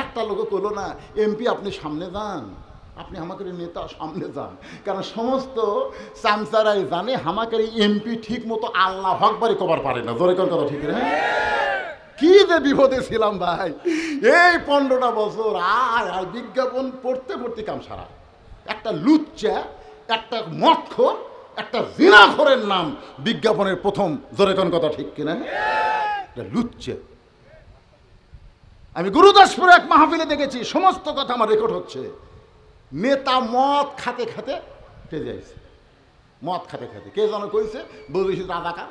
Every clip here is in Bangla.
একটা লোক করলো না, এমপি আপনি সামনে যান, আপনি আমাকে নেতা সামনে যান। কারণ সমস্ত চামচারাই জানে আমাকে এমপি ঠিক মতো আল্লাহ আকবারই কবার পারে না। জোরে কোন কথা ঠিক না? কি যে বিপদে ছিলাম ভাই এই 15টা বছর। আর বিজ্ঞাপন পড়তে পড়তে কাম সারা। একটা লুচ্চা, একটা মদখোর, একটা জিনাখোরের নাম বিজ্ঞাপনের প্রথম। জোরে কোন কথা ঠিক কিনা? লুচ্চা। আমি গুরুদাসপুরে এক মাহফিলে দেখেছি, সমস্ত কথা আমার রেকর্ড হচ্ছে। নেতা মদ খাতে খাতে টেজে আইছে, মদ খাতে খাতে। কে যেন কইছে বলেছি রাজাকার,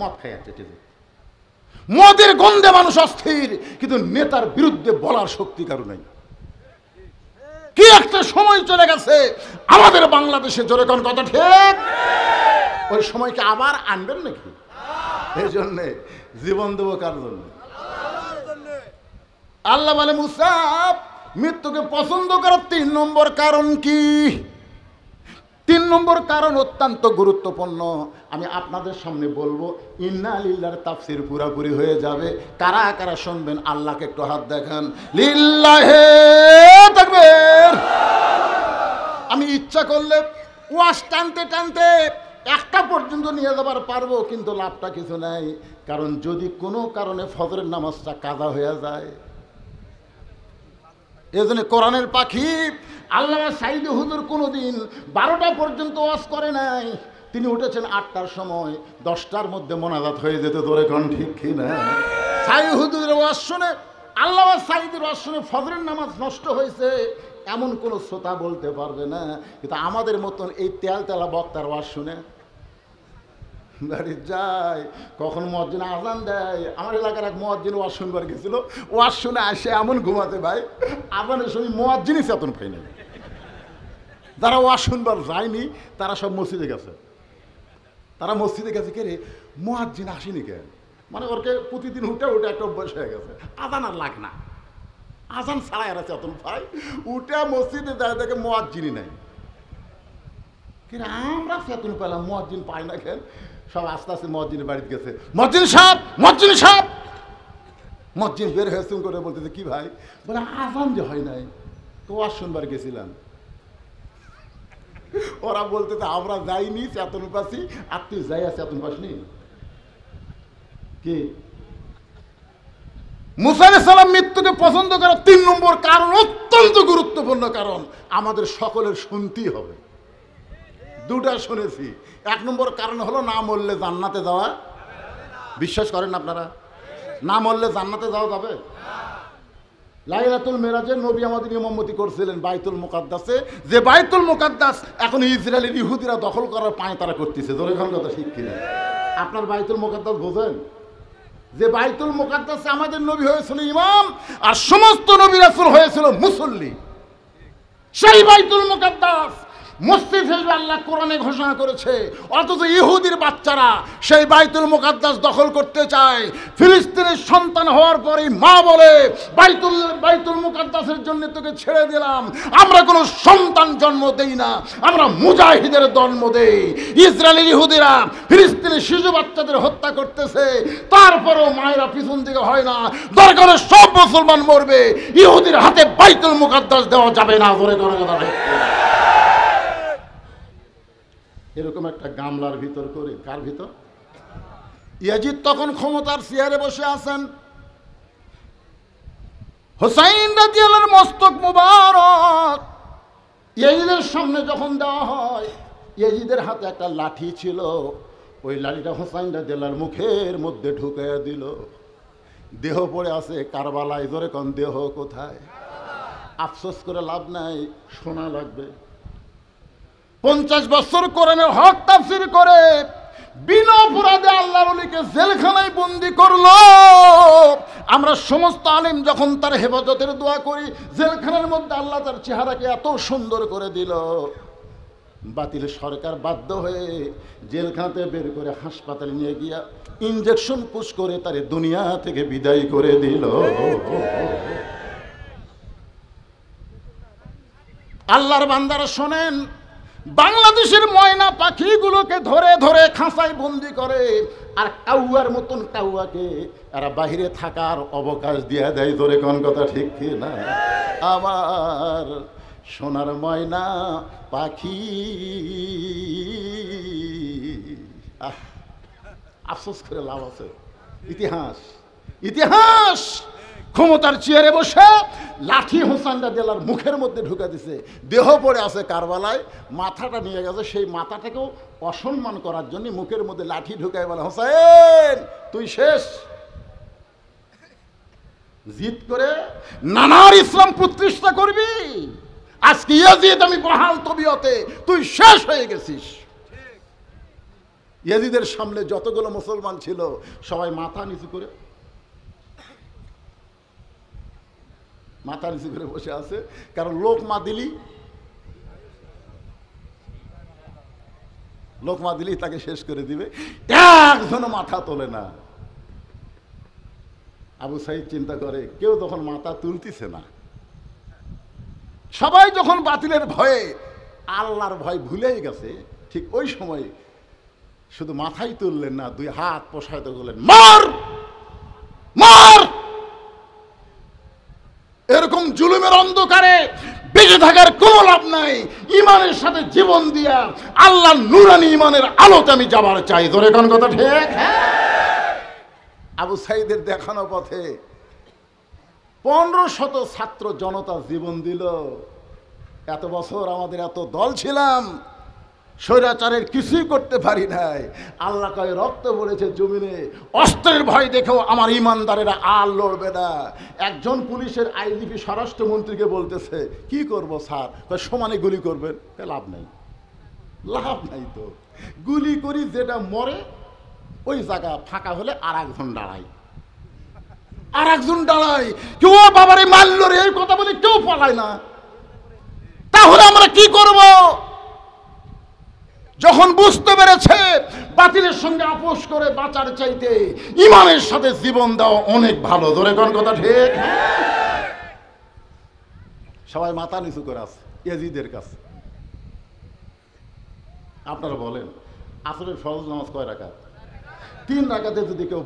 মদ খাই যাচ্ছে টেজে। মদের গন্ধে মানুষ অস্থির, কিন্তু নেতার বিরুদ্ধে বলার শক্তি কারো নাই। কি একটা সময় চলে গেছে আমাদের বাংলাদেশে। জোরে কোন কথা ঠিক? ওই সময়কে আবার আনবেন নাকি? এই জন্যে জীবন দেবো কার জন্য? আল্লাহ বলে মুসা মৃত্যুকে পছন্দ করার 3 নম্বর কারণ কি? 3 নম্বর কারণ অত্যন্ত গুরুত্বপূর্ণ। আমি আপনাদের সামনে বলবো, ইন্না লিল্লাহর তাফসীর পুরাপুরি হয়ে যাবে। কারা কারা শুনবেন আল্লাহকে একটু হাত দেখান। লিল্লাহে তাকবীর। আমি ইচ্ছা করলে ওয়াজ টানতে টানতে 1টা পর্যন্ত নিয়ে যাবার পারবো, কিন্তু লাভটা কিছু নাই। কারণ যদি কোনো কারণে ফজরের নামাজটা কাজা হয়ে যায়, এজন্য কোরআনের পাখি আল্লামা সাইদি হুজুর কোনোদিন 12টা পর্যন্ত ওয়াজ করে নাই। তিনি উঠেছেন 8টার সময়, 10টার মধ্যে মোনাজাত হয়ে যেত। ধরে কোন ঠিক কিনা? সাইদি হুজুরের ওয়াজ শুনে, আল্লামা সাইদির ওয়াজ শুনে ফজরের নামাজ নষ্ট হয়েছে এমন কোনো শ্রোতা বলতে পারবে না। কিন্তু আমাদের মতন এই তেলতেলা বক্তার ওয়াজ শুনে বাড়ি যায়, কখন মুয়াজ্জিন আজান দেয়। আমার এলাকার এক মুয়াজ্জিন ওয়াজ শুনবার গেছিল, ওয়াজ শুনে আসে এমন ঘুমাতে ভাই, আজানের সময় মুয়াজ্জিনই চেতন পাই নাই। যারা ওয়াজ শুনবার যায়নি তারা সব মসজিদে গেছে। তারা মসজিদে গেছে, কে রে মুয়াজ্জিন আসেনি কেন? মানে ওরকে প্রতিদিন উঠে উঠে একটা অভ্যাস হয়ে গেছে, আজান আর লাগ না, আজান ছাড়াই এরা চেতন পাই। উঠে মসজিদে যায়, দেখে মুয়াজ্জিনই নাই। কিন্তু আমরা চেতন পেলাম, মুয়াজ্জিন পাই না কেন? সব আস্তে আস্তে মুয়াজ্জিনের বাড়িতে গেছে। মুয়াজ্জিন সাহেব, মুয়াজ্জিন সাহেব। মুয়াজ্জিন বের হয়েছে করে বলতেছে, কি ভাই? বলে আজান যে হয় নাই, তো ওয়াজ শুনবার গেছিলাম। ওরা বলতেছে আমরা যাইনি, চেতন পাচ্ছি। আর তুই যাই আছে, চেতন পাসনি কি? মুসা আলাইহিস সালাম মৃত্যুকে পছন্দ করার 3 নম্বর কারণ অত্যন্ত গুরুত্বপূর্ণ কারণ, আমাদের সকলের শুনতেই হবে। 2টা শুনেছি। 1 নম্বর কারণ হলো না মরলে জান্নাতে যাওয়া। বিশ্বাস করেন আপনারা? না মরলে জান্নাতে যাওয়া যাবে? লাইলাতুল মেরাজে নবী আমাদের ইমামতি করছিলেন বাইতুল মুকাদ্দাসে, যে বাইতুল মুকাদ্দাস এখন ইসরায়েলের ইহুদিরা দখল করার পায় তারা করতেছে। ধরে খান কথা ঠিক কিনা? আপনার বাইতুল মুকাদ্দাস বোঝেন? যে বাইতুল মুকাদ্দাসে আমাদের নবী হয়েছিল ইমাম, আর সমস্ত নবী রাসূল হয়েছিল মুসল্লি। সেই বাইতুল মুকাদ্দাস মসজিদ হিসেবে আল্লাহ কোরআনে ঘোষণা করেছে, অথচ ইহুদির বাচ্চারা সেই বাইতুল মুকাদ্দাস দখল করতে চায়। ফিলিস্তিনের সন্তান হওয়ার পরেই মা বলে, বাইতুল মুকাদ্দাসের জন্য তোকে ছেড়ে দিলাম। আমরা কোনো সন্তান জন্ম দেই না, আমরা মুজাহিদের জন্ম দেই। ইসরায়েলি ইহুদিরা ফিলিস্তিনের শিশু বাচ্চাদের হত্যা করতেছে, তারপরেও মায়েরা পিছন দিকে হয় না। দরকারে সব মুসলমান মরবে, ইহুদির হাতে বাইতুল মুকাদ্দাস দেওয়া যাবে না। ধরে ধরে কথা এরকম একটা গামলার ভিতর করে, কার ভিতর? ইয়াজিদ তখন ক্ষমতার চেয়ারে বসে আছেন। হুসাইন রাদিয়াল্লাহু মস্তক মুবারক ইয়াজিদের সামনে যখন দেওয়া হয়, ইয়াজিদের হাতে একটা লাঠি ছিল, ওই লাঠিটা হুসাইন রাদিয়াল্লাহু মুখের মধ্যে ঢুকাইয়া দিল। দেহ পড়ে আছে কারবালায়। জোরে কোন দেহ কোথায়? আফসোস করে লাভ নাই, শোনা লাগবে। 50 বছর কোরআনের হক তাফসীর করে বিনা অপরাধে আল্লাহর ওলিকে জেলখানায় বন্দি করলো। আমরা সমস্ত আলেম যখন তার হেফাজতের দোয়া করি, জেলখানার মধ্যে আল্লাহ তার চেহারাকে এত সুন্দর করে দিল, বাতিল সরকার বাধ্য হয়ে জেলখানাতে বের করে হাসপাতালে নিয়ে গিয়া ইনজেকশন পুশ করে তারে দুনিয়া থেকে বিদায় করে দিল। আল্লাহর বান্দারা শোনেন, বাংলাদেশের ময়না পাখিগুলোকে ধরে ধরে খাঁচায় বন্দি করে, আর কাউয়ার মতন কাউয়াকে এরা বাহিরে থাকার অবকাশ দিয়ে দেয়। ধরে কোন কথা ঠিক কি না? আমার সোনার ময়না পাখি, আফসোস করে লাভ আছে। ইতিহাস ইতিহাস ক্ষমতার চেয়ারে বসে লাঠি হোসাইন রাদিয়াল্লাহর মুখের মধ্যে ঢুকে দিছে, দেহ পড়ে আছে কারবালায়, মাথাটা নিয়ে গেছে, সেই মাথাটাকেও অসম্মান করার জন্য মুখের মধ্যে লাঠি ঢুকায় বলে, হোসাইন তুই শেষ। জিদ করে নানার ইসলাম প্রতিষ্ঠা করবি, আজকে ইয়াজিদ আমি বহাল তবিয়তে, তুই শেষ হয়ে গেছিস। ইয়াজিদের সামনে যতগুলো মুসলমান ছিল সবাই মাথা নিচু করে বসে আছে, কারণ লোকমা দিলি তাকে শেষ করে দিবে, একজনও মাথা তোলে না। আবু সাইদ চিন্তা করে কেউ তখন মাথা তুলতিছে না, সবাই যখন বাতিলের ভয়ে আল্লাহর ভয় ভুলেই গেছে, ঠিক ওই সময় শুধু মাথাই তুললেন না, দুই হাত প্রসারিত করলেন, মার মার। এরকম জুলুমের অন্ধকারে বেঁচে থাকার কোনো লাভ নাই, ইমানের সাথে জীবন দিয়া আল্লাহর নূরানি ইমানের আলোতে আমি যাবার চাই। ধরে কোন কথা ঠিক? আবু সাইদের দেখানো পথে 1500 ছাত্র জনতা জীবন দিল। এত বছর আমাদের এত দল ছিলাম, স্বৈরাচারের কিছুই করতে পারি নাই। আল্লাহ কয় রক্ত বলেছে জমিনে, অস্ত্রের ভয় দেখেও আমার ইমানদারেরা আর লড়বে না। একজন পুলিশের আইজিপি স্বরাষ্ট্রমন্ত্রীকে বলতেছে, কি করব স্যার? সমানে গুলি করবেন। লাভ নাই, লাভ নাই তো, গুলি করি যেটা মরে ওই জায়গা ফাঁকা হলে আর একজন দাঁড়ায়, কেউ বাবারে মারল রে এই কথা বলে কেউ পালায় না। তাহলে আমরা কি করব? যখন বুঝতে পেরেছে বাতিলের সঙ্গে আপোষ করে বাঁচার চাইতে ইমানের সাথে জীবন দেওয়া অনেক ভালো। ধরে কোন কথা ঠিক? সবাই মাথা নিচু করে আছে ইয়াজিদের কাছে। আপনারা বলেন আসরের ফরজ নামাজ কয় রাকাত? 3 রাকাতে যদি কেউ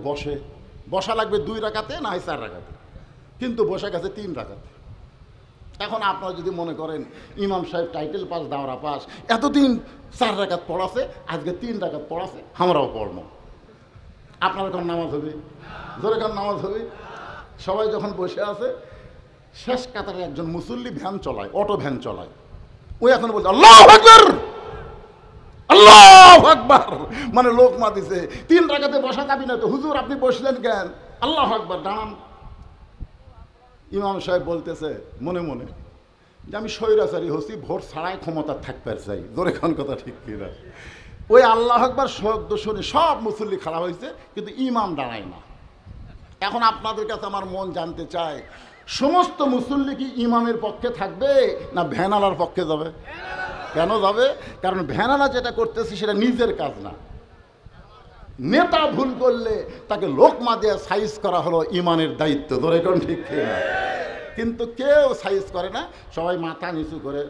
বসা লাগবে 2 রাকাতে না হয় 4 রাকাতে, কিন্তু বসে গেছে 3 রাকাতে। এখন আপনারা যদি মনে করেন ইমাম সাহেব টাইটেল পাস, দাওরা পাস, এতদিন 4 রাকাত পড়াছে, আজকে 3 রাকাত পড়াছে, আমরাও পড়বো, আপনার এখন নামাজ হবে? জোরে কান নামাজ হবে? সবাই যখন বসে আছে, শেষ কাতারে একজন মুসল্লি ভ্যান চলায়, অটো ভ্যান চলায়, ওই এখন বলছে আল্লাহু আকবার, আল্লাহু আকবার, মানে লোক মা দিছে 3 রাকাতে বসা যাবি না তো। হুজুর আপনি বসলেন কেন? আল্লাহু আকবার, দাঁড়ান। ইমাম সাহেব বলতেছে মনে মনে যে আমি স্বৈরাচারী হচ্ছি, ভোট ছাড়াই ক্ষমতা থাকতে চাই। জোরে খান কথা ঠিক কিনা? ওই আল্লাহু আকবার শব্দ শুনে সব মুসল্লি খাড়া হয়েছে, কিন্তু ইমাম দাঁড়ায় না। এখন আপনাদের কাছে আমার মন জানতে চায়, সমস্ত মুসল্লি কি ইমামের পক্ষে থাকবে না ভ্যানালার পক্ষে যাবে? কেন যাবে? কারণ ভ্যানালা যেটা করতেছে সেটা নিজের কাজ না। নেতা ভুল করলে তাকে লোকমা দিয়ে সাইজ করা হলো ইমানের দায়িত্ব। ধরে কোন ঠিক না? কিন্তু কেউ সাইজ করে না, সবাই মাথা নিচু করে।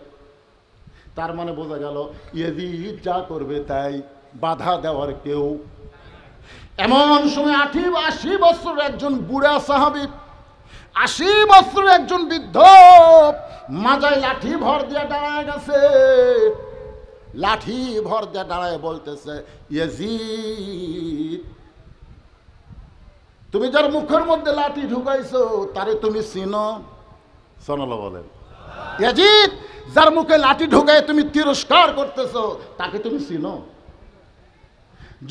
তার মানে বোঝা গেল ইয়াজিদ যা করবে তাই, বাধা দেওয়ার কেউ। এমন সময় 80 বছরের একজন বুড়া সাহাবী, 80 বছরের একজন বৃদ্ধ মাজায় লাঠি ভর দিয়ে দাঁড়ায় গেছে। লাঠি ভর দিয়ে দাঁড়ায় বলতেছে, ইয়াজিদ তুমি যার মুখের মধ্যে লাঠি ঢুকাইছো তারে তুমি চিনো? সুবহানাল্লাহ বলেন। ইয়াজিদ যার মুখে লাঠি ঢুকায় তুমি তিরস্কার করতেছো তাকে তুমি চিনো?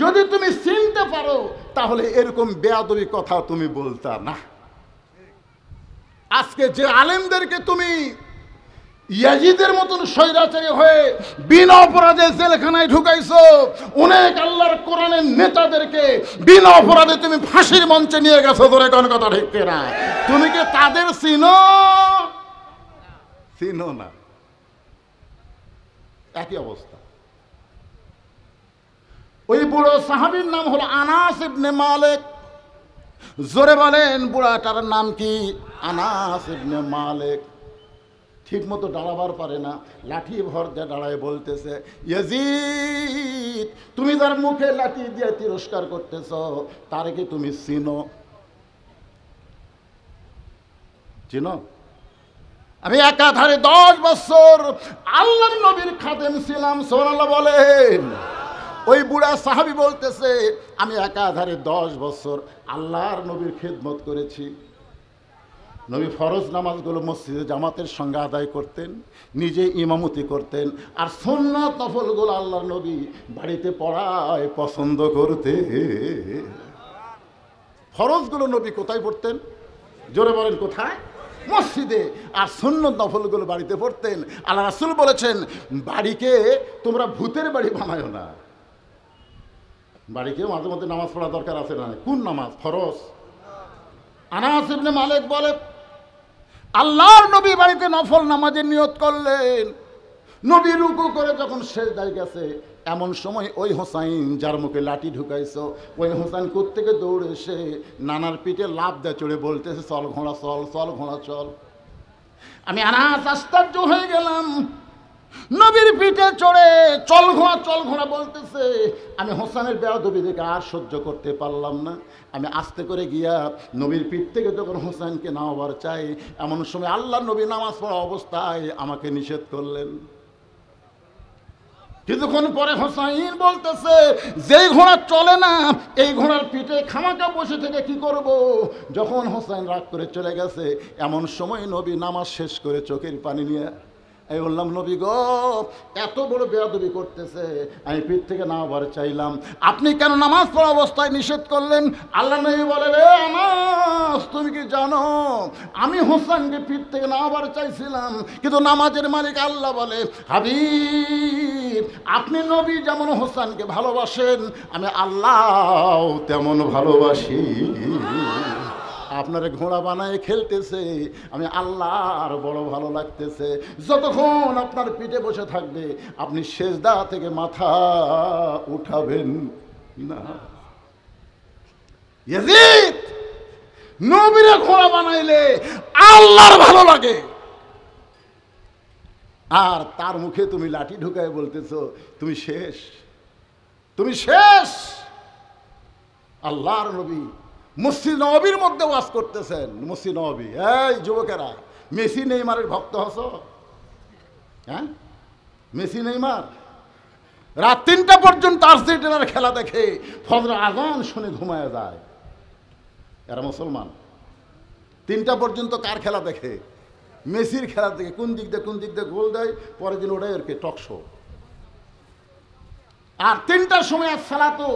যদি তুমি চিনতে পারো তাহলে এরকম বেয়াদবি কথা তুমি বলতা না। আজকে যে আলেমদেরকে তুমি ইয়াজিদের মতন স্বৈরাচারী হয়ে বিনা অপরাধে জেলখানায় ঢুকাইছো, অনেক আল্লাহর কোরআনের নেতাদেরকে বিনা অপরাধে তুমি ফাঁসির মঞ্চে নিয়ে গেছো। ধরে কোন কথা ঠিক না? তুমি কি তাদের চিনো না? একই অবস্থা। ওই বুড়ো সাহাবীর নাম হলো আনাস ইবনে মালিক। জোরে বলেন বুড়াটার নাম কি? আনাস ইবনে মালিক। ঠিক মতো দাঁড়াবার পারে না, লাঠি ভর দিয়ে দাঁড়ায় বলতেছে, ইয়াজিদ, তুমি তার মুখে লাঠি দিয়ে তিরস্কার করতেছ, তার কি তুমি চিনো? চিনো? আমি একাধারে 10 বছর আল্লাহর নবীর খাদেম ছিলাম। সুবহানাল্লাহ বলেন। ওই বুড়া সাহাবী বলতেছে, আমি একাধারে 10 বছর আল্লাহর নবীর খেদমত করেছি। নবী ফরজ নামাজগুলো মসজিদে জামাতের সঙ্গে আদায় করতেন, নিজে ইমামতি করতেন, আর সুন্নাত নফলগুলো আল্লাহর নবী বাড়িতে পড়ায় পছন্দ করতে। ফরজগুলো নবী কোথায় পড়তেন? জোরে বলেন, কোথায়? মসজিদে। আর সুন্নাত নফলগুলো বাড়িতে পড়তেন। আল্লাহ রাসূল বলেছেন, বাড়িকে তোমরা ভূতের বাড়ি বানায়ো না। বাড়িকে মাঝে মধ্যে নামাজ পড়া দরকার আছে না? কোন নামাজ? ফরজ। আনাস ইবনে মালিক বলে, আল্লাহর নবী বাড়িতে নফল নামাজের নিয়ত করলেন, নবী রুকু করে যখন সিজদায় গেছে, এমন সময় ওই হোসাইন যার মুখে লাঠি ঢুকাইছো, ওই হোসাইন কোত্থেকে দৌড়ে এসে নানার পিঠে লাফ দেয় চড়ে বলতেছে, চল ঘোড়া চল, চল ঘোড়া চল। আমি আনাস আশ্চর্য হয়ে গেলাম, নবীর পিঠে চড়ে চল ঘোড়া বলতেছে। আমি হোসেনের বেয়াদবি দেখে আর সহ্য করতে পারলাম না। আমি আস্তে করে গিয়া নবীর পিঠ থেকে যখন হোসেনকে নামাবার চাই, এমন সময় আল্লাহ নবী নামাজ পড়া অবস্থায় আমাকে নিষেধ করলেন। কিছুক্ষণ পরে হোসাইন বলতেছে, যেই ঘোড়া চলে না, এই ঘোড়ার পিঠে খামাকা বসে থেকে কি করব? যখন হোসাইন রাগ করে চলে গেছে, এমন সময় নবী নামাজ শেষ করে চোখের পানি নিয়ে আমি বললাম, নবী গো, এত বড় বেয়াদবি করতেছে, আমি পিঠ থেকে নামাবার চাইলাম, আপনি কেন নামাজ পড়া অবস্থায় নিষেধ করলেন? আল্লাহ নবী বলে, রে আনাস, তুমি কি জানো আমি হোসেনকে পিঠ থেকে নামাবার চাইছিলাম, কিন্তু নামাজের মালিক আল্লাহ বলে, হাবিব, আপনি নবী যেমন হোসেনকে ভালোবাসেন, আমি আল্লাহ তেমন ভালোবাসি। আপনারা ঘোড়া বানায় খেলতেছে, আমি আল্লাহর বড় ভালো লাগতেছে। যতক্ষণ আপনার পিঠে বসে থাকবে, আপনি সেজদা থেকে মাথা উঠাবেন না। ইয়াজিদ, নবীরে ঘোড়া বানাইলে আল্লাহর ভালো লাগে, আর তার মুখে তুমি লাঠি ঢুকায় বলতেছো তুমি শেষ, তুমি শেষ। আল্লাহর নবী মসজিদ নববীর মধ্যে ওয়াজ করতেছেন। মসজিদ নববী, এই যুবকেরা, মেসি নেইমারের ভক্ত হস? হ্যাঁ, মেসি নেইমার রাত 3টা পর্যন্ত আর্জেন্টিনার খেলা দেখে ফজর আজান শুনে ঘুমায় যায়। এরা মুসলমান। 3টা পর্যন্ত কার খেলা দেখে? মেসির খেলা দেখে। কোন দিক দিয়ে গোল দেয়, পরের দিন ওটাই আর কি টক শো। আর 3টার সময় আর সালাতো,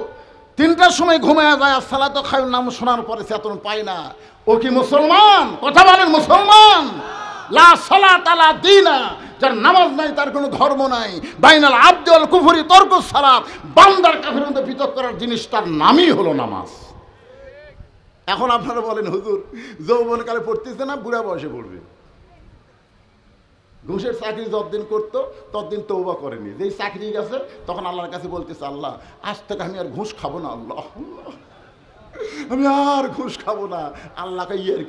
3টার সময় ঘুমায় যায়, আর সালাতো খায়ুর নাম শোনার পরে চেতন পায় না। ও কি মুসলমান? কথা বলেন, মুসলমান? লা সালাত আলা দীনা, যার নামাজ নাই তার কোনো ধর্ম নাই। বাইনাল আবদি ওয়াল কুফরি তরকুস সালাত, বান্দার কাফেরের মধ্যে পৃথক করার জিনিসটার নামই হলো নামাজ। এখন আপনারা বলেন, হুজুর যৌবনকালে পড়তেছে না, বুড়া বয়সে পড়বে? ঘুষের চাকরি যতদিন করতো ততদিন তওবা করেনি। যেই চাকরি গেছে তখন আল্লাহর কাছে বলতেছে, আল্লাহ আজ থেকে আমি আর ঘুষ খাবো না, আল্লাহ আমি আর ঘুষ খাবো না। আল্লাহকে ইয়ার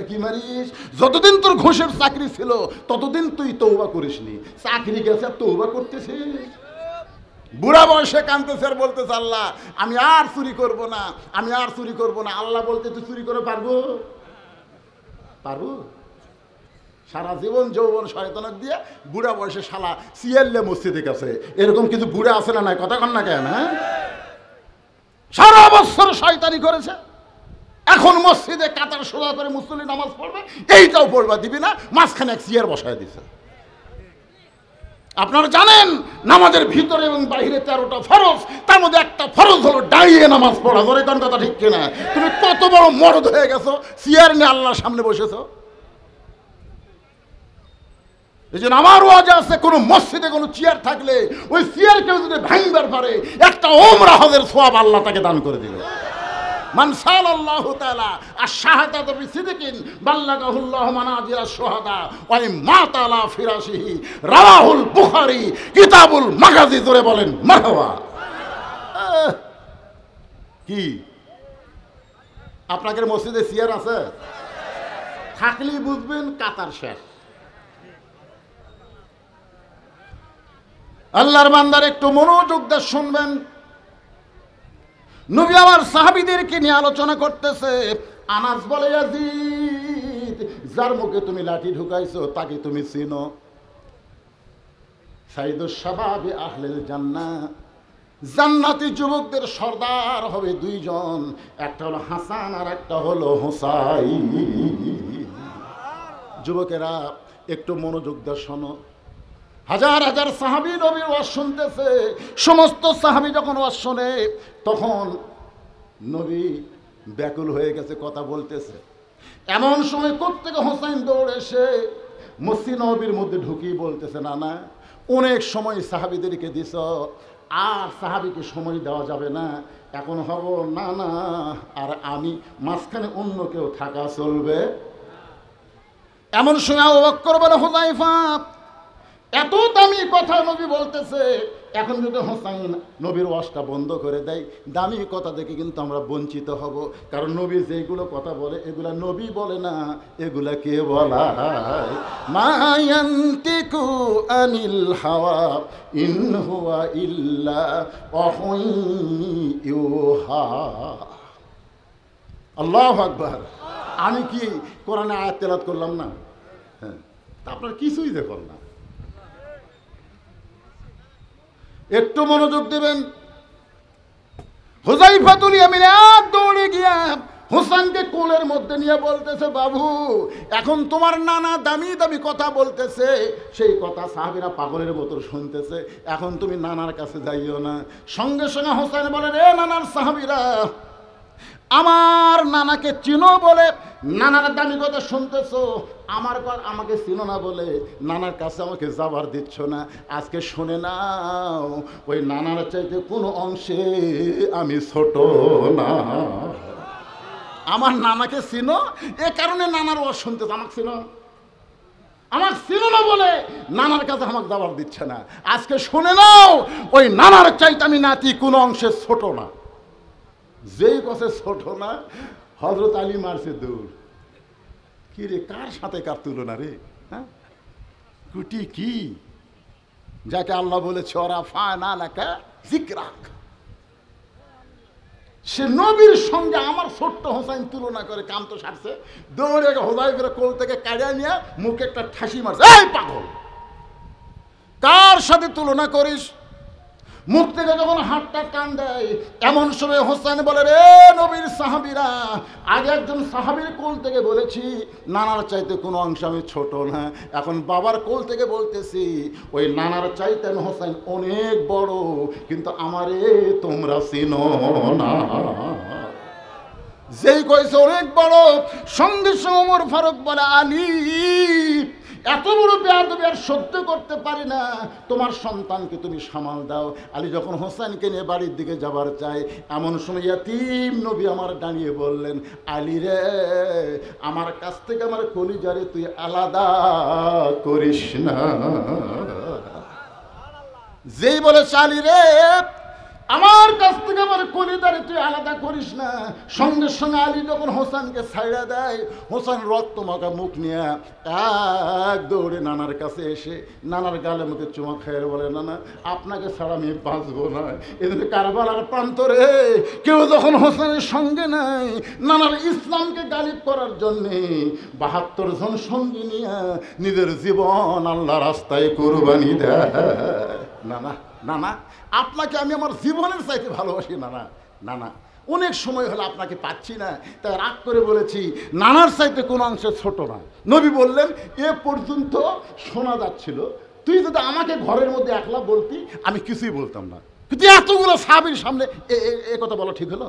কি মারিস? যতদিন তোর ঘুষের চাকরি ছিল ততদিন তুই তওবা করিসনি, চাকরি গেছে আর তওবা করতেছিস। বুড়া বয়সে কাঁদতেছে আর বলতেছে, আল্লাহ আমি আর চুরি করব না, আমি আর চুরি করব না। আল্লাহ বলতে, তুই চুরি করে পারবো? সারা জীবন যৌবন শয়তানক দিয়ে বুড়া বয়সে শালা সিয়াল্লে মসজিদে গেছে। এরকম কিছু বুড়া আছে না? নাই, কথা কন না কেন? হ্যাঁ, সারা বছর শয়তানি করেছে, এখন মসজিদে কাতার সোজা করে মুসল্লি নামাজ পড়বে, এইটাও পড়বা দিবি না, মাঝখানে এক চেয়ার বসায় দিছে। আপনারা জানেন নামাজের ভিতরে এবং বাইরে 13টা ফরজ, তার মধ্যে একটা ফরজ হলো দাঁড়িয়ে নামাজ পড়া। ধরে কোন কথা ঠিক কিনা? তুমি কত বড় মরদ হয়ে গেছো, চেয়ার নিয়ে আল্লাহর সামনে বসেছো। এই জন্য আমার ওয়াজ আছে, কোনো মসজিদে কোনো চেয়ার থাকলে ওই চেয়ার কেউ যদি ভাঙবার পারে, একটা ওমরা হজের সওয়াব আল্লাহ তাকে দান করে দিবে। মান সাল্লাল্লাহু তাআলা আশ-শাহাদাতু বিসিদকিন বাল্লাগাহুল্লাহু মানাজিলা শুহাদা ওয়া মাতা আলা ফিরাশিহি, রাওয়াহুল বুখারী কিতাবুল মাগাজি। জোরে বলেন মারহাবা। কি আপনাদের মসজিদে চেয়ার আছে? থাকলেই বুঝবেন কাতার শেষ। আল্লাহর বান্দার একটু মনোযোগ দিয়ে শুনবেন। নবী আমার সাহাবীদেরকে নিয়ে আলোচনা করতেছে। আনাস বলে, ইয়াজিদ, যার মুখে তুমি লাঠি ঢুকাইছো তাকে তুমি চিনো? সাইদুস শাবাবে আহলিল জান্নাহ, জান্নাতি যুবকদের সর্দার হবে দুইজন, একটা হলো হাসান আর একটা হলো হুসাইন। যুবকেরা একটু মনোযোগ দিয়ে শোনো। হাজার হাজার সাহাবী নবীর ওয়াজ শুনতেছে। সমস্ত সাহাবী যখন ওয়াজ শোনে তখন নবী ব্যাকুল হয়ে গেছে, কথা বলতেছে। এমন সময় কোত্থেকে হোসাইন দৌড়ে এসে মসজিদ নববীর মধ্যে ঢুকিয়ে বলতেছে, না না, অনেক সময় সাহাবীদেরকে দিছ, আর সাহাবীকে সময় দেওয়া যাবে না, এখন হব না না, আর আমি মাঝখানে অন্য কেউ থাকা চলবে। এমন সময় আবু বকর বলে, হুযায়ফা, এত দামি কথা নবী বলতেছে, এখন যদি হোসাইন নবীর ওয়াজটা বন্ধ করে দেয়, দামি কথা দেখে কিন্তু আমরা বঞ্চিত হব। কারণ নবী যেগুলো কথা বলে এগুলা নবী বলে না, এগুলা কে বলা? মা ইয়ান্তিকু আনিল হাওয়া ইন হুয়া ইল্লা ওয়াহয়ুন ইউহা। আল্লাহু আকবার। আমি কি কোরআনে আয়াত তেলাওয়াত করলাম না? হ্যাঁ, তা আপনার কিছুই দেখুন না। একটু মনোযোগ দেবেন। হুযায়ফাতুল ইয়ামিন এক দৌড়ে গিয়া হোসেনকে কোলের মধ্যে নিয়ে বলতেছে, বাবু, এখন তোমার নানা দামি দামি কথা বলতেছে, সেই কথা সাহাবীরা পাগলের মতো শুনতেছে, এখন তুমি নানার কাছে যাইও না। সঙ্গে সঙ্গে হোসেন বলে, রে নানার সাহাবীরা, আমার নানাকে চিনো বলে নানার দামি কথা শুনতেছো, আমাকে চিনো না বলে নানার কাছে আমাকে যাবার দিচ্ছ না। আজকে শুনে নাও, ওই নানার চাইতে কোনো অংশে আমি ছোট না। আমার নানাকে চিনো, এ কারণে নানার ওয়াজ শুনতেছো। আমাকে চিনো, আমাকে চিনো না বলে নানার কাছে আমাকে যাবার দিচ্ছে না। আজকে শুনে নাও, ওই নানার চাইতে আমি নাতি কোনো অংশে ছোট না। যেই কথা ছোট না, হযরত আলী মারছে দৌড়। কি রে, কার সাথে কার তুলনা রে? হ্যাঁ, কুটি কি, যাকে আল্লাহ বলেছে ওরাফা'না লাকা যিকরাক, সে নবীর সঙ্গে আমার ছোট্ট হোসাইন তুলনা করে কাম তো সারছে। দৌড়ে হুযায়ফার কোল থেকে কাড়িয়ে নিয়ে মুখে একটা ঠাসি মারছে। এই পাগল, কার সাথে তুলনা করিস? মুখ থেকে যখন হাতটা টান দেয়, এমন সময় হোসেন বলে, রে নবীর সাহাবীরা, আগে একজন সাহাবীর কোল থেকে বলেছি নানার চাইতে কোনো অংশ আমি ছোট না, এখন বাবার কোল থেকে বলতেছি ওই নানার চাইতে আমি হোসেন অনেক বড়, কিন্তু আমারে তোমরা চিনো না। যেই কইছে অনেক বড়, সঙ্গে সঙ্গে ওমর ফারুক বলে, আলী, এত বড় বেয়াদবি আর সহ্য করতে পারি না, তোমার সন্তানকে তুমি সামাল দাও। আলী যখন হোসেনকে নিয়ে বাড়ির দিকে যাবার চায়, এমন সময় ইয়াতীম নবী আমার দাঁড়িয়ে বললেন, আলী রে, আমার কাছ থেকে আমার কলিজারে তুই আলাদা করিস না। যেই বলেছে আলী রে, আমার কাছ থেকে আমার কলিজারে তুই আলাদা করিস না, সঙ্গে সঙ্গে আলী যখন হোসেনকে ছাইড়া দেয়, হোসেন রক্তমাখা মুখ নিয়ে এক দৌড়ে নানার কাছে এসে নানার গালে মুখে চুমা খেয়ে বলে, নানা, আপনাকে ছাড়া আমি বাঁচবো না। এদিকে কারবালার প্রান্তরে কেউ যখন হোসেনের সঙ্গে নাই, নানার ইসলামকে গালিব করার জন্যে ৭২ জন সঙ্গী নিয়ে নিজের জীবন আল্লাহ রাস্তায় কোরবানি দেয়। নানা, নানা, আপনাকে আমি আমার জীবনের চাইতে ভালোবাসি নানা। নানা, অনেক সময় হলো আপনাকে পাচ্ছি না, তাই রাগ করে বলেছি নানার চাইতে কোনো অংশে ছোট না। নবী বললেন, এ পর্যন্ত শোনা যাচ্ছিল, তুই যদি আমাকে ঘরের মধ্যে একলা বলতি আমি কিছুই বলতাম না, কিন্তু এতগুলো সাহাবীর সামনে এ কথা বলা ঠিক হলো?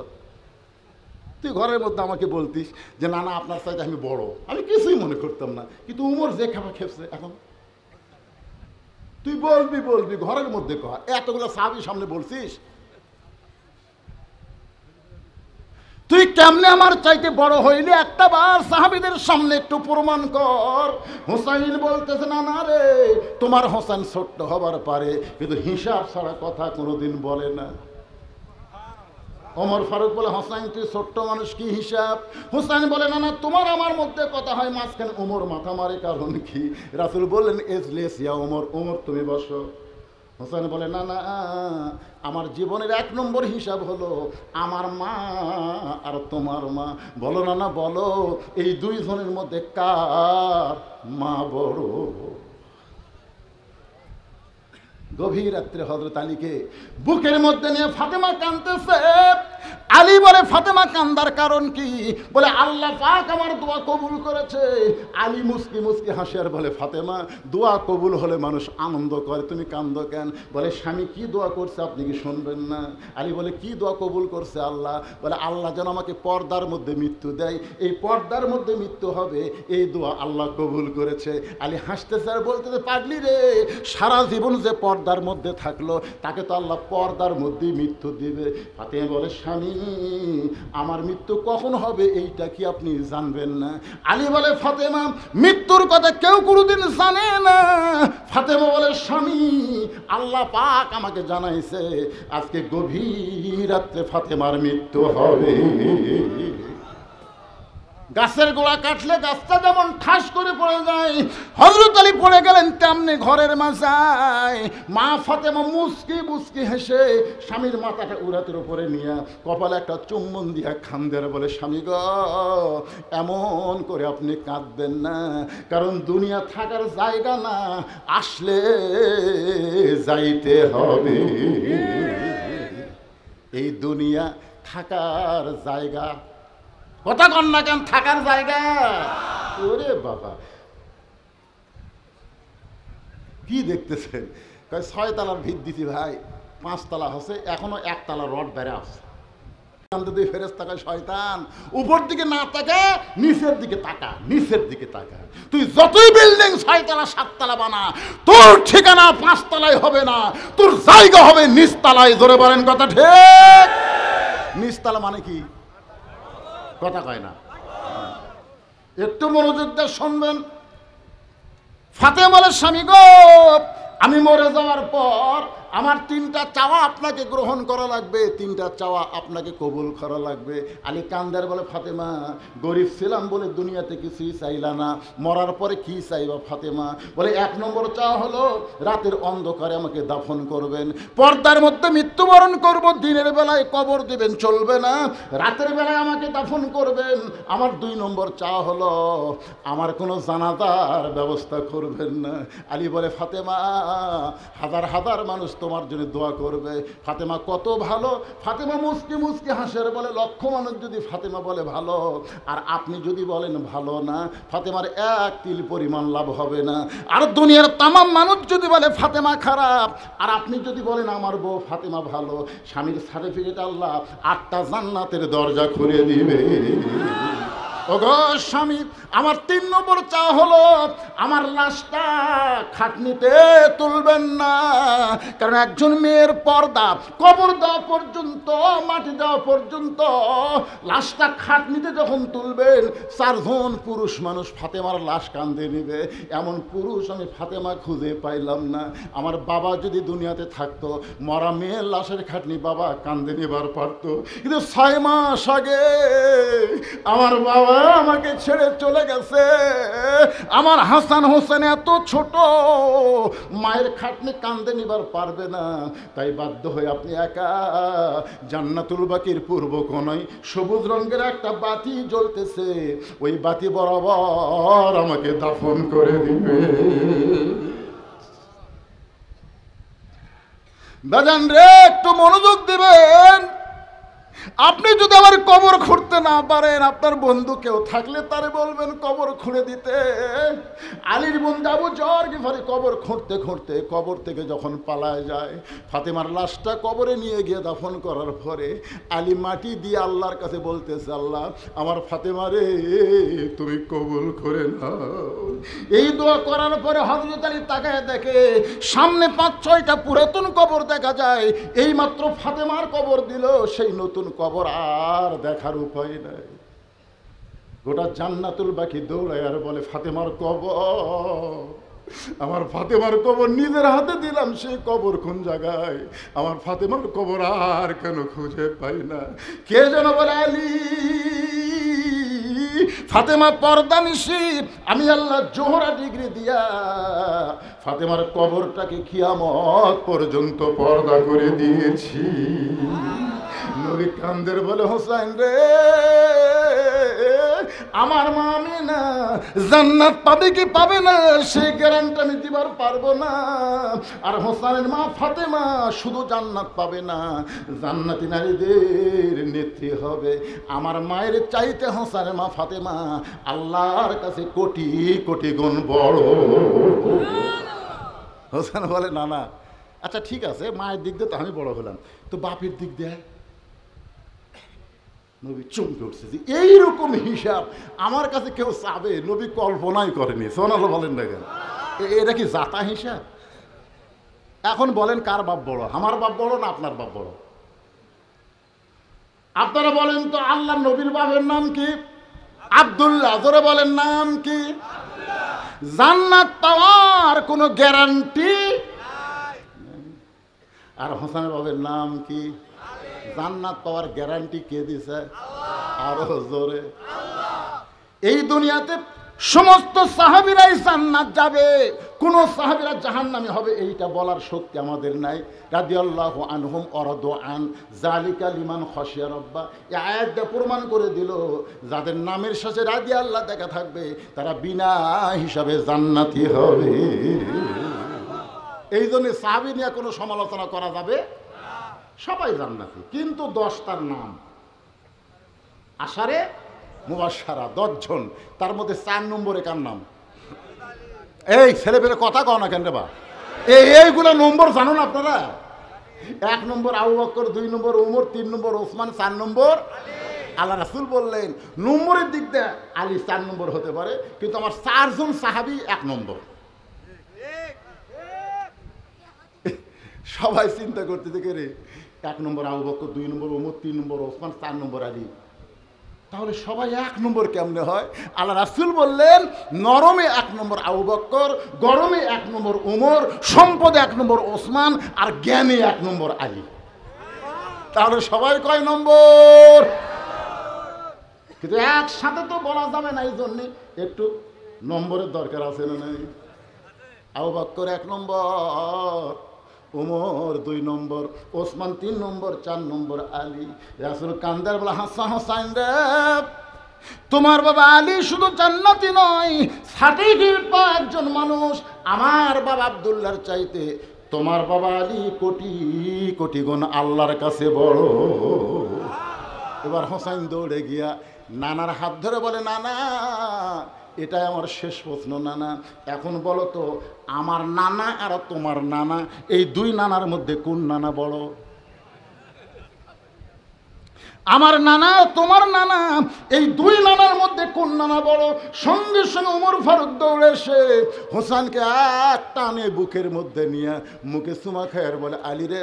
তুই ঘরের মধ্যে আমাকে বলতিস যে নানা আপনার চাইতে আমি বড়, আমি কিছুই মনে করতাম না, কিন্তু উমর যে খাবার খেপছে, এখন তুই বলবি ঘরের মধ্যে কর, এতগুলো সাহাবীর সামনে বলছিস, তুই কেমনে আমার চাইতে বড় হইলি? একটা বার সাহাবীদের সামনে একটু প্রমাণ কর। হোসাইন বলতেছে, না না রে, তোমার হোসেন ছোট্ট হবার পারে, কিন্তু হিসাব ছাড়া কথা কোনোদিন বলে না। ওমর ফারুক বলে, হোসাইন তুই ছোট্ট মানুষ, কি হিসাব? হোসাইন বলে, না না, তোমার আমার মধ্যে কথা হয়, মাঝখানে ওমর মাথা মারে, কারণ কি? রাসূল বললেন, এজলিস ইয়া ওমর, ওমর তুমি বসো। হোসেন বলে না না, আমার জীবনের 1 নম্বর হিসাব হলো আমার মা আর তোমার মা। বলো না না, বলো এই 2 জনের মধ্যে কার মা বড়? গভীর রাত্রে হযরত আলীকে বুকের মধ্যে নিয়ে ফাতেমা কাঁদতেছে। আলী বলে ফাতেমা কান্দার কারণ কি? বলে আল্লাহ পাক আমার দোয়া কবুল করেছে। আলী মুস্কি মুস্কি হাসে আর বলে ফাতেমা, দোয়া কবুল হলে মানুষ আনন্দ করে, তুমি কান্দো কেন? বলে স্বামী কি দোয়া করছে আপনি কি শুনবেন না? আলী বলে কি দোয়া কবুল করছে আল্লাহ? বলে আল্লাহ যেন আমাকে পর্দার মধ্যে মৃত্যু দেয়, এই পর্দার মধ্যে মৃত্যু হবে, এই দোয়া আল্লাহ কবুল করেছে। আলী হাসতেছে আর বলতেছে, পাগলি রে, সারা জীবন যে পর্দার মধ্যে থাকলো তাকে তো আল্লাহ পর্দার মধ্যেই মৃত্যু দিবে। ফাতেমা বলে স্বামী, আমার মৃত্যু কখন হবে এইটা কি আপনি জানবেন না? আলী বলে ফাতেমা, মৃত্যুর কথা কেউ কোনোদিন জানে না। ফাতেমা বলে স্বামী, আল্লাহ পাক আমাকে জানাইছে আজকে গভীর রাত্রে ফাতেমার মৃত্যু হবে। গাছের গোড়া কাটলে গাছটা যেমন ঠাস করে পড়ে যায়, হযরত আলী পড়ে গেলেন তেমনি ঘরের মাঝায়। মা ফাতেমা মুস্কি মুস্কি হেসে স্বামীর মাথাটা উরাতের উপরে নিয়ে কপালে একটা চুম্বন দিয়া খান্দের বলে, স্বামী গো, এমন করে আপনি কাঁদবেন না, কারণ দুনিয়া থাকার জায়গা না, আসলে যাইতে হবে। এই দুনিয়া থাকার জায়গা, কথা কন না কেন, থাকার জায়গা? ওরে বাবা, কি দেখতেছেন? 6 তলার ভিত দিছি ভাই, 5 তলা হচ্ছে, এখনো 1 তলা রড বেড়ে আছে। ফেরেশতা কয়, শয়তান উপর দিকে না তাকা, নিচের দিকে তাকা, নিচের দিকে তাকা। তুই যতই বিল্ডিং 6 তলা 7 তলা বানা, তোর ঠিকানা 5 তলায় হবে না, তোর জায়গা হবে নিচ তলায়। জোরে বলেন কথা ঠিক? নিচ তলা মানে কি? কথা কয় না, একটু মনোযোগ দিয়ে শুনবেন। ফাতেমা বলে, স্বামী গো, আমি মরে যাওয়ার পর আমার 3টা চাওয়া আপনাকে গ্রহণ করা লাগবে, 3টা চাওয়া আপনাকে কবুল করা লাগবে। আলী কান্দার বলে, ফাতেমা গরিব ছিলাম বলে দুনিয়াতে কিছুই চাইলা না, মরার পরে কি চাইবা ফাতেমা? বলে 1 নম্বর চাওয়া হলো রাতের অন্ধকারে আমাকে দাফন করবেন, পর্দার মধ্যে মৃত্যুবরণ করব, দিনের বেলায় কবর দিবেন চলবে না, রাতের বেলায় আমাকে দাফন করবেন। আমার 2 নম্বর চাওয়া হলো আমার কোনো জানাজার ব্যবস্থা করবেন না। আলী বলে, ফাতেমা হাজার হাজার মানুষ তোমার জন্য দোয়া করবে। ফাতেমা কত ভালো। ফাতেমা মুস্কি মুস্কি হাসের বলে, 1,00,000 মানুষ যদি ফাতেমা বলে ভালো, আর আপনি যদি বলেন ভালো না, ফাতেমার 1 তিল পরিমাণ লাভ হবে না। আর দুনিয়ার তামাম মানুষ যদি বলে ফাতেমা খারাপ, আর আপনি যদি বলেন আমার বউ ফাতেমা ভালো, স্বামীর সার্টিফিকেট আল্লাহ 8টা জান্নাতের দরজা খুলে দিবে। ওগো স্বামী, আমার 3 নম্বর চাওয়া হলো আমার লাশটা খাটনিতে তুলবেন না, কারণ একজন মেয়ের পর্দা কবর দেওয়া পর্যন্ত, মাটি দেওয়া পর্যন্ত, লাশটা খাটনিতে যখন তুলবেন 4 জন পুরুষ মানুষ ফাতেমার লাশ কাঁধে নেবে। এমন পুরুষ আমি ফাতেমা খুঁজে পাইলাম না। আমার বাবা যদি দুনিয়াতে থাকতো, মরা মেয়ের লাশের খাটনি বাবা কাঁধে নেবার পারতো, কিন্তু 6 মাস আগে আমার বাবা আমাকে ছেড়ে চলে গেছে। আমার হাসান হোসেন এত ছোট, মায়ের খাটনি কাঁধে নিবার পারবে না, তাই বাধ্য হয়ে আপনি একা জান্নাতুল বাকির পূর্ব কোণায় সবুজ রঙের একটা বাতি জ্বলতেছে, ওই বাতি বরাবর আমাকে দাফন করে দিবে। বাজান রে, একটু মনোযোগ দিবেন। আপনি যদি আমার কবর খুঁড়তে না পারেন, আপনার বন্ধু কেউ থাকলে তারে বলবেন কবর খুঁড়ে দিতে। আলীর বন্ধু আবু যর গিফারি কবর খুঁড়তে খুঁড়তে কবর থেকে যখন পালায় যায়, ফাতেমার লাশটা কবরে নিয়ে গিয়ে দাফন করার পরে আলী মাটি দিয়ে আল্লাহর কাছে বলতেছে, আল্লাহ আমার ফাতেমা রে তুমি কবুল করে নাও। এই দোয়া করার পরে হযরত আলী তাকায় দেখে সামনে 5-6টা পুরাতন কবর দেখা যায়। এই মাত্র ফাতেমার কবর দিল, সেই নতুন কবর আর দেখার উপায় নাই। গোটা জান্নাতুল বাকি দৌড়ায় আর বলে, ফাতেমার কবর, আমার ফাতেমার কবর নিজের হাতে দিলাম, সেই কবর কোন জায়গায়? আমার ফাতেমার কবর আর কেন খুঁজে পাই না? কে যেন বলে, আলী ফাতেমা পর্দানিশি, আমি আল্লাহ জোহরা ডিগ্রি দিয়া ফাতেমার কবরটাকে কিয়ামত পর্যন্ত পর্দা করে দিয়েছি। নবী কান্দের বলে, হোসাইন রে, আমার মা আমিনা জান্নাত পাবে কি পাবে না সেই গ্যারান্টি আমি দিবার পারবো না। আর হোসেনের মা ফাতেমা শুধু জান্নাত পাবে না, জান্নাতি নারীদের নেত্রী হবে। আমার মায়ের চাইতে হোসেনের মা ফাতেমা আল্লাহর কাছে কোটি কোটি গুণ বড়। হোসেন বলে, না না, আচ্ছা ঠিক আছে, মায়ের দিক দিয়ে তো আমি বড় হলাম, তো বাপের দিক দিয়ে? নবী চমকে উঠছে যে এইরকম হিসাব আমার কাছে কেউ চাবে, নবী কল্পনাই করেনি। সোনাল বলেন না কেন, এটা কি জাতা হিসাব? এখন বলেন কার বাপ বড়, আমার বাপ বড় না আপনার বাপ বড়? আপনারা বলেন তো, আল্লাহ নবীর বাপের নাম কি? আব্দুল্লাহ। জোরে বলেন, নাম কি? জান্নাত পাওয়ার কোনো গ্যারান্টি। আর হোসেনের বাপের নাম কি? জান্নাত পাওয়ার গ্যারান্টি কে দিছে? আরো জোরে। এই দুনিয়াতে সমস্ত সাহাবীরাই জান্নাত যাবে, কোন সাহাবীরা জাহান্নামী হবে এইটা বলার শক্তি আমাদের নাই। রাদিয়াল্লাহু আনহুম ওয়ারাদু আন যালিকা লিমান খাশিয়া রাব্বা, এই আয়াত প্রমাণ করে দিল যাদের নামের শেষে রাদিয়াল্লাহ দেখা থাকবে তারা বিনা হিসাবে জান্নাতি হবে। এই জন্য সাহাবী নিয়ে কোনো সমালোচনা করা যাবে, সবাই জান্নাতি। কিন্তু 10টার নাম আশারে মুবাশশারা, 10 জন, তার মধ্যে 4 নম্বরে কার নাম? এই ছেলে পেলে কথা কও না কেন রে বা? এইগুলো নম্বর জানো না আপনারা? 1 নম্বর আবু বকর, 2 নম্বর উমর, 3 নম্বর ওসমান, 4 নম্বর আল্লাহ রাসূল বললেন নম্বরের দিক দিয়ে আলী 4 নম্বর হতে পারে, কিন্তু আমার 4 জন সাহাবী 1 নম্বর। সবাই চিন্তা করতে দেখে রে, 1 নম্বর আবু বকর, 2 নম্বর উমর, 3 নম্বর ওসমান, 4 নম্বর আলী, তাহলে সবাই 1 নম্বর কেমনে হয়? আল্লাহ রাসূল বললেন নরমে 1 নম্বর আবু বকর, গরমে 1 নম্বর উমর, সম্পদে 1 নম্বর ওসমান, আর জ্ঞানে 1 নম্বর আলী। তাহলে সবাই কয় নম্বর? কিন্তু একসাথে তো বলা যাবে না, এই জন্যে একটু নম্বরের দরকার আছে না নাই? আবু বকর 1 নম্বর, উমর 2 নম্বর, ওসমান 3 নম্বর, 4 নম্বর আলী। রাসূল কান্দার বলে, হাসান হোসাইন রে, তোমার বাবা আলী শুধু জান্নাতি নয়, সার্টিফিকেট পাওয়া একজন মানুষ। আমার বাবা আব্দুল্লাহর চাইতে তোমার বাবা আলী কোটি কোটি গুণ আল্লাহর কাছে বড়। এবার হোসাইন দৌড়ে গিয়া নানার হাত ধরে বলে, নানা এটাই আমার শেষ প্রশ্ন নানা, এখন বলো তো আমার নানা আর তোমার নানা, এই 2 নানার মধ্যে কোন নানা বড়? আমার নানা তোমার নানা, এই 2 নানার মধ্যে কোন নানা বড়? সঙ্গে সঙ্গে ওমর ফারুক দৌড়ে এসে হোসেনকে এক টানে বুকের মধ্যে নিয়ে মুখে চুমা খায় আর বলে, আলী রে,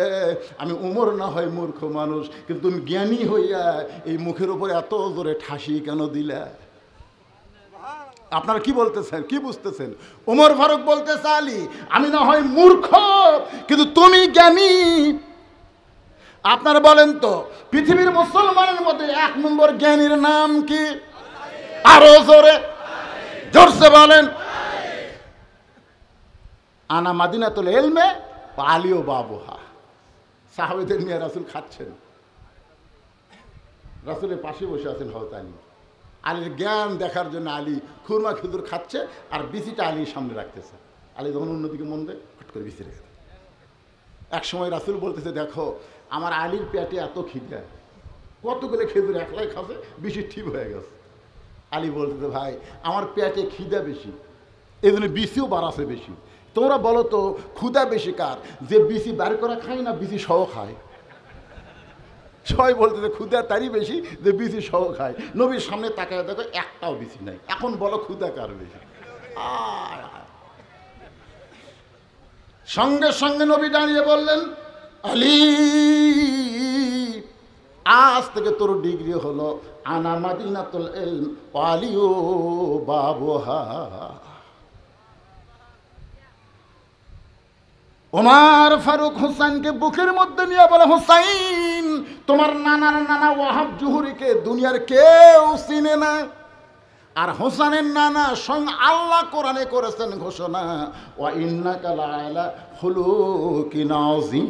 আমি ওমর না হয় মূর্খ মানুষ, কিন্তু তুমি জ্ঞানী হইয়া এই মুখের উপরে এত জোরে ঠাসি কেন দিলা? আপনারা কি বলতেছেন, কি বুঝতেছেন? ওমর ফারুক বলতেছে, আলী আমি না হয় মূর্খ, কিন্তু তুমি জ্ঞানী। আপনারা বলেন তো পৃথিবীর মুসলমানের মধ্যে 1 নম্বর জ্ঞানীর নাম কি? আরো জোরে, জোরসে বলেন। আনা মাদিনাতুল ইলমে ওয়া আলিও বাবুহা। সাহাবীদের নিয়ে রাসূল খাচ্ছেন, রাসূলের পাশে বসে আছেন হযরত আলী। আলীর জ্ঞান দেখার জন্য আলী খুরমা খেজুর খাচ্ছে আর বিচিটা আলীর সামনে রাখতেছে। আলী যখন অন্যদিকে মন দেয় হট করে বিচি রেখে দেয়। এক সময় রাসূল বলতেছে, দেখো আমার আলীর পেটে এত খিদা, কতগুলো খেজুর একলাই খাবে, বিচি ঠিক হয়ে গেছে। আলী বলতেছে, ভাই আমার পেটে খিদা বেশি, এই জন্য বিচিও বাড়াছে বেশি। তোমরা বলো তো ক্ষুধা বেশি কার, যে বিচি বার করা খায় না বিচি সহ খায়? সবাই বলতেছে ক্ষুধা তারই বেশি যে বিচি সহ খায়। নবীর সামনে তাকায় দেখো একটাও বিচি নাই। এখন বলো ক্ষুধা কার বেশি? সঙ্গে সঙ্গে নবী দাঁড়িয়ে বললেন, আলী আজ থেকে তোর ডিগ্রি হলো আনা মাদিনাতুল ইলম ওয়া আলিও বাবুহা। ওমর ফারুক হোসেনকে বুকের মধ্যে নিয়ে বলে, হোসাইন তোমার নানার নানা ওয়াহাব জুহুরিকে দুনিয়ার কেউ চিনে না। আর হোসেনের নানা স্বয়ং আল্লাহ কোরআনে করেছেন ঘোষণা, ওয়া ইন্নাকা লাআলা খুলুকিন আযীম।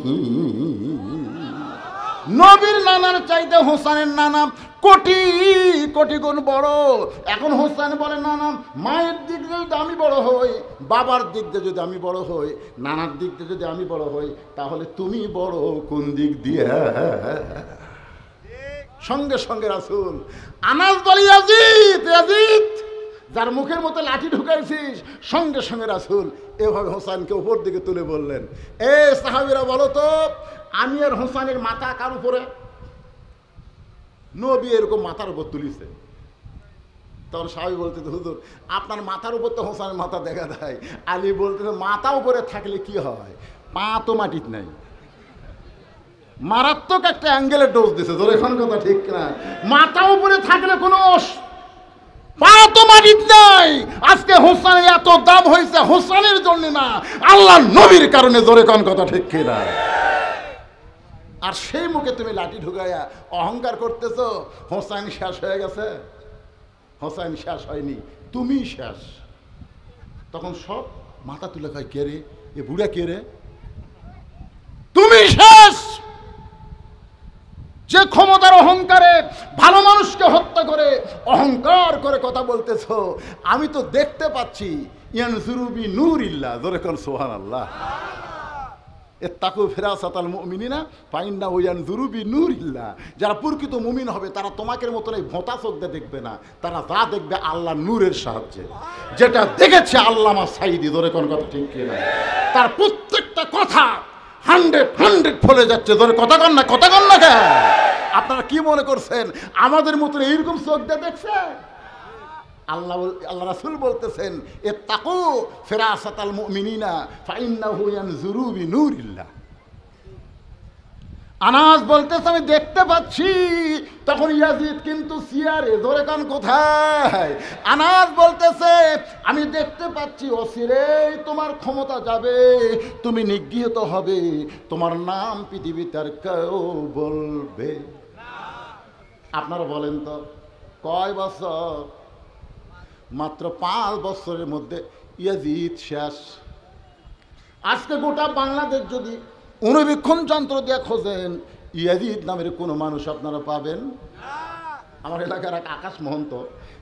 নবীর নানার চাইতে হোসেনের নানা কোটি কোটি গুণ বড়। এখন হোসেন বলে, নানা মায়ের দিক দিয়ে যদি আমি বড় হই, বাবার দিক দিয়ে যদি আমি বড় হই, নানার দিক দিয়ে যদি আমি বড় হই, তাহলে তুমি বড় কোন দিক দিয়ে? সঙ্গে সঙ্গে রাসূল আনাস বলি, ইয়াজিদ ইয়াজিদ, যার মুখের মতো লাঠি ঢুকাইছিস। সঙ্গে সঙ্গে রাসূল এভাবে হোসেনকে উপর দিকে তুলে বললেন, এ সাহাবীরা বলো তো, আমি আর হোসেনের মাথা কার উপরে? নবী এরকম মাথার উপর তুলিছে। তখন সাহাবী বলতেছে, হুজুর আপনার মাথার উপর তো হোসেনের মাথা দেখা দেয়। আলী বলতেছে, মাথা উপরে থাকলে কি হয়, পা তো মাটিত নাই। মারাত্মক একটা অ্যাঙ্গেলের ডোজ দিছে, তোর এখন কথা ঠিক না। মাথা উপরে থাকলে কোনো পা তো মাটিত নাই। আজকে হোসেনের এত দাম হয়েছে হোসেনের জন্য না, আল্লাহর নবীর কারণে। জোরে কোন কথা ঠিক কিনা? আর সেই মুখে তুমি লাঠি ঢুকাইয়া অহংকার করতেছ। হোসেন শেষ হয়ে গেছে? হোসেন শেষ হয়নি, তুমি শেষ। তখন সব মাথা তুলে কয়, কে রে এ বুড়া, কে রে? তুমি শেষ। যে ক্ষমতার অহংকারে ভালো মানুষকে হত্যা করে অহংকার করে কথা বলতেছ, আমি তো দেখতে পাচ্ছি। ইয়ানজুরু বিনুরিল্লাহ, জোরে কোন সুবহানাল্লাহ। ইত্তাকু ফিরাসাতাল মুমিনিনা ফাইন্নাহু ইয়ানজুরু বিনুরিল্লাহ। যারা প্রকৃত মুমিন হবে তারা তোমাদের মতন এই ভোঁতা চোখ দিয়ে দেখবে না, তারা যা দেখবে আল্লাহর নূরের সাহায্যে। যেটা দেখেছে আল্লামা সাঈদী, জোরে কোন কথা ঠিক কিনা? তার প্রত্যেকটা কথা 100 ফলে যাচ্ছে। ধরে কথা কন না, কথা কন না। আপনারা কি মনে করছেন আমাদের মতন এইরকম চোখ দিয়ে দেখছে? আল্লাহ রাসূল বলতেছেন, ইত্তাকু ফিরাসাতাল মুমিনিনা ফাইন্নাহু ইয়ানজুরু বিনুরিল্লাহ। আনাস বলতেছে, আমি দেখতে পাচ্ছি। তখন ইয়াজিদ কিন্তু সিয়ারে, ধরে কান কোথায়? আনাস বলতেছে, আমি দেখতে পাচ্ছি অচিরেই তোমার ক্ষমতা যাবে, তুমি নিগৃহীত হবে, তোমার নাম পৃথিবীতে আর কেউ বলবে। আপনারা বলেন তো, কয় বছর? মাত্র 5 বছরের মধ্যে ইয়াজিদ শেষ। আজকে গোটা বাংলাদেশ যদি অনুবীক্ষণ যন্ত্র দিয়ে খোঁজেন, ইয়াজিদ নামের কোনো মানুষ আপনারা পাবেন? আমার এলাকার এক আকাশ মহন্ত,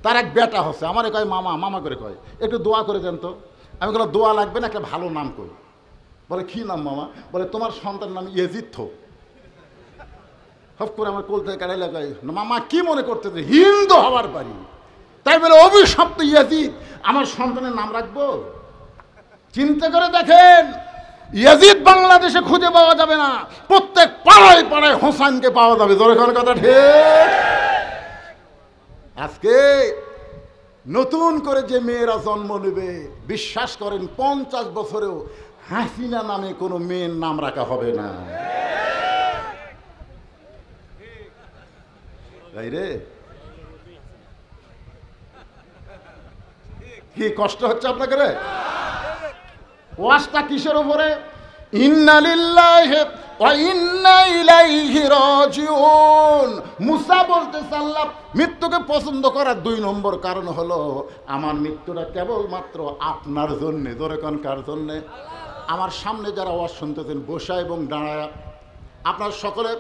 তার এক বেটা হচ্ছে, আমারে কয় মামা, মামা করে কয়, একটু দোয়া করে দেন তো। আমি বললাম, দোয়া লাগবে না, একটা ভালো নাম কই। বলে, কি নাম মামা? বলে, তোমার সন্তানের নাম ইয়াজিদ থো। হপ করে আমার কোল থেকে কাটাইলে কয়, মামা কি মনে করতেছে, হিন্দু হওয়ার বাড়ি, তাই বলে অভিশপ্ত ইয়াজিদ আমার সন্তানের নাম রাখবো? চিন্তা করে দেখেন, ইয়াজিদ বাংলাদেশে খুঁজে পাওয়া যাবে না, প্রত্যেক পাড়ায় পাড়ায় হোসেনকে পাওয়া যাবে। জোরে কোন কথা ঠিক? আজকে নতুন করে যে মেয়েরা জন্ম নেবে, বিশ্বাস করেন 50 বছরেও হাসিনা নামে কোনো মেয়ের নাম রাখা হবে না। তাই রে, কি কষ্ট হচ্ছে আপনাকে রে? ওয়াজটা কিসের উপরে? ইন্না লিল্লাহি ওয়া ইন্না ইলাইহি রাজিউন। মুসা বলতেছে, আল্লাহ মৃত্যুকে পছন্দ করার 2 নম্বর কারণ হলো, আমার মৃত্যুটা কেবলমাত্র আপনার জন্যে। ধরে কোন কার জন্যে? আমার সামনে যারা ওয়াজ শুনতেছেন, বসা এবং দাঁড়ায়া, আপনার সকলে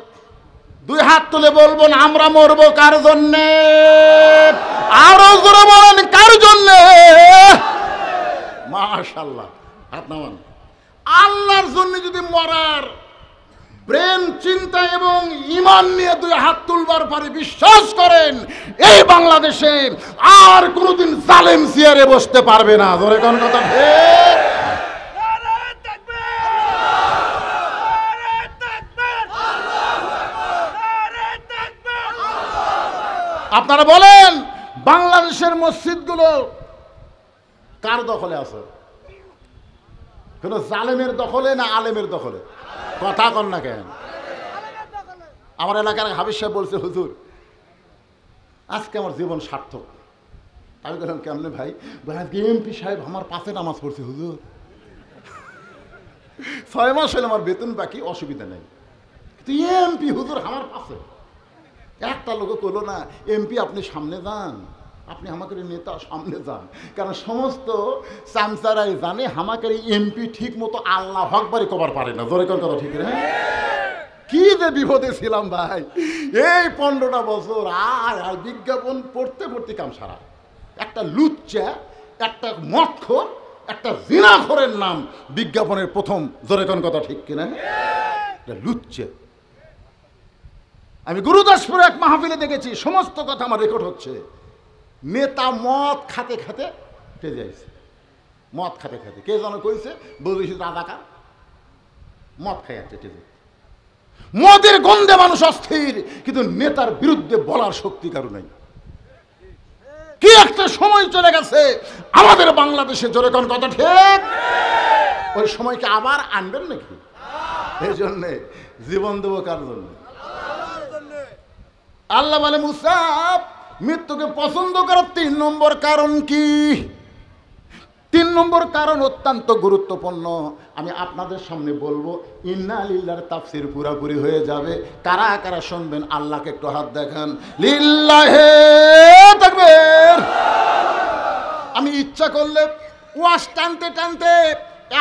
2 হাত তুলে বলবেন, আমরা মরবো কার জন্যে? আরো জোরে বলেন, কার জন্যে? মাশাআল্লাহ, হাত নামান। আল্লাহর জন্য যদি মরার ব্রেন চিন্তা এবং ঈমান নিয়ে 2 হাত তুলবার পরে বিশ্বাস করেন, এই বাংলাদেশে আর কোনোদিন জালেম চেয়ারে বসতে পারবে না। ধরে কোন কথা ঠিক? আপনারা বলেন, বাংলাদেশের মসজিদগুলো কার দখলে আছে? কোন জালেমের দখলে না আলেমের দখলে? কথা কন না কেন? আমার এলাকার হাবিজ সাহেব বলছে, হুজুর আজকে আমার জীবন সার্থক। আমি বললাম, কেমনে ভাই? আজকে এমপি সাহেব আমার পাশে নামাজ পড়ছে হুজুর। 6 মাস হলে আমার বেতন বাকি, অসুবিধা নেই, কিন্তু এমপি হুজুর আমার পাশে। একটা লোক করলো না, এমপি আপনি সামনে যান, আপনি হামাকের নেতা সামনে যান, কারণ সমস্ত চামচারাই জানে হামাকের এমপি ঠিক মতো আল্লাহ আকবারই কবার পারে না। জোরে কোন কথা ঠিক না? কি যে বিপদে ছিলাম ভাই এই 15টা বছর। আর বিজ্ঞাপন পড়তে পড়তে কাম সারা। একটা লুচ্চা, একটা মদখোর, একটা জিনাখোরের নাম বিজ্ঞাপনের প্রথম। জোরে কোন কথা ঠিক কিনা? লুচ্চা। আমি গুরুদাসপুরে এক মাহফিলে দেখেছি, সমস্ত কথা আমার রেকর্ড হচ্ছে। নেতা মদ খাতে খাতে তেজে যাইছে, মদ খাতে খাতে। কে যেন কইছে, বলেছি রাজাকার, মদ খাই যাচ্ছে তেজে। মদের গন্ধে মানুষ অস্থির, কিন্তু নেতার বিরুদ্ধে বলার শক্তি কারো নাই। কি একটা সময় চলে গেছে আমাদের বাংলাদেশে। জোরে কোন কথা ঠিক? ওই সময়কে আবার আনবেন নাকি? এই জন্যে জীবন দেবো কার জন্য? আল্লাহ বলে, মুসা মৃত্যুকে পছন্দ করার 3 নম্বর কারণ কি? 3 নম্বর কারণ অত্যন্ত গুরুত্বপূর্ণ। আমি আপনাদের সামনে বলবো, ইন্না লিল্লাহর তাফসীর পুরাপুরি হয়ে যাবে। কারা কারা শুনবেন আল্লাহকে একটু হাত দেখান। লিল্লাহে তাকবীর। আমি ইচ্ছা করলে ওয়াজ টানতে টানতে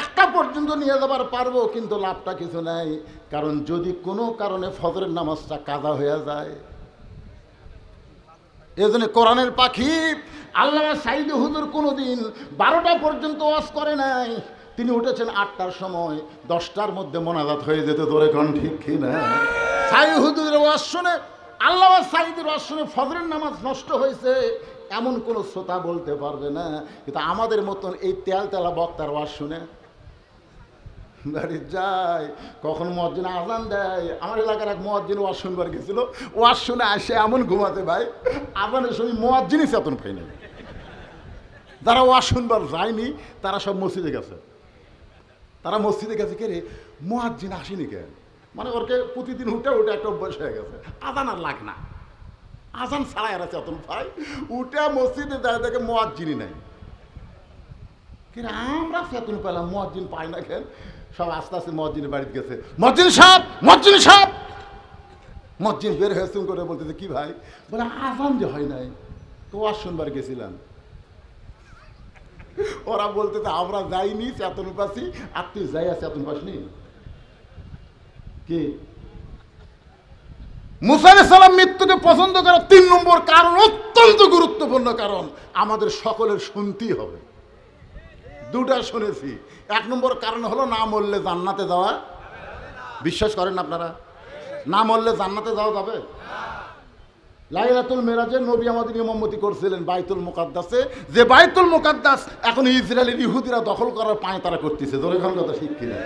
1টা পর্যন্ত নিয়ে যাবার পারবো, কিন্তু লাভটা কিছু নাই। কারণ যদি কোনো কারণে ফজরের নামাজটা কাজা হয়ে যায়, এজন্য কোরআনের পাখি আল্লামা সাঈদী হুজুর কোনোদিন 12টা পর্যন্ত ওয়াজ করে নাই। তিনি উঠেছেন 8টার সময়, 10টার মধ্যে মোনাজাত হয়ে যেত। ধরে কোন ঠিক কিনা? সাঈদী হুজুরের ওয়াজ শুনে, আল্লামা সাঈদীর ওয়াজ শুনে ফজরের নামাজ নষ্ট হয়েছে এমন কোনো শ্রোতা বলতে পারবে না। কিন্তু আমাদের মতন এই তেলতেলা বক্তার ওয়াজ শুনে বাড়ি যায়, কখন মুয়াজ্জিন আজান দেয়। আমার এলাকার এক মুয়াজ্জিন ওয়াজ শুনবার গেছিল, ওয়াজ শুনে আসে এমন ঘুমাতে ভাই, আজানের সময় মুয়াজ্জিনই চেতন পাই নাই। যারা ওয়াজ শুনবার যায়নি তারা সব মসজিদে গেছে। তারা মসজিদে গেছে, কে রে মুয়াজ্জিন আসেনি কেন? মানে ওরকে প্রতিদিন উঠে উঠে একটা অভ্যাস হয়ে গেছে, আজান আর লাগ না, আজান ছাড়া এরা চেতন পাই। উঠে মসজিদে যায়, দেখে মুয়াজ্জিনই নাই। কিন্তু আমরা চেতন পেলাম, মুয়াজ্জিন পাই না কেন? সব আস্তে আস্তে মুয়াজ্জিনের বাড়িতে গেছে। মুয়াজ্জিন সাহেব, মুয়াজ্জিন সাহেব। মুয়াজ্জিন বের হয়েছে করে বলতেছে, কি ভাই? বলে আজান যে হয় নাই, তো ওয়াজ শুনবার গেছিলাম। ওরা বলতেছে, আমরা যাইনি, চেতন পাচ্ছি, আর তুই যাই চেতন পাসনি কি? মুসা আলাইহিস সালাম মৃত্যুকে পছন্দ করার 3 নম্বর কারণ অত্যন্ত গুরুত্বপূর্ণ কারণ, আমাদের সকলের শুনতেই হবে। 2টা শুনেছি। 1 নম্বর কারণ হলো না মরলে জান্নাতে যাওয়া। বিশ্বাস করেন আপনারা? না মরলে জান্নাতে যাওয়া যাবে? লাইলাতুল মেরাজে নবী আমাদের ইমামতি করছিলেন বাইতুল মুকাদ্দাসে, যে বাইতুল মুকাদ্দাস এখন ইসরায়েলের ইহুদিরা দখল করার পায় তারা করতেছে। ধরে খান কথা ঠিক কিনা?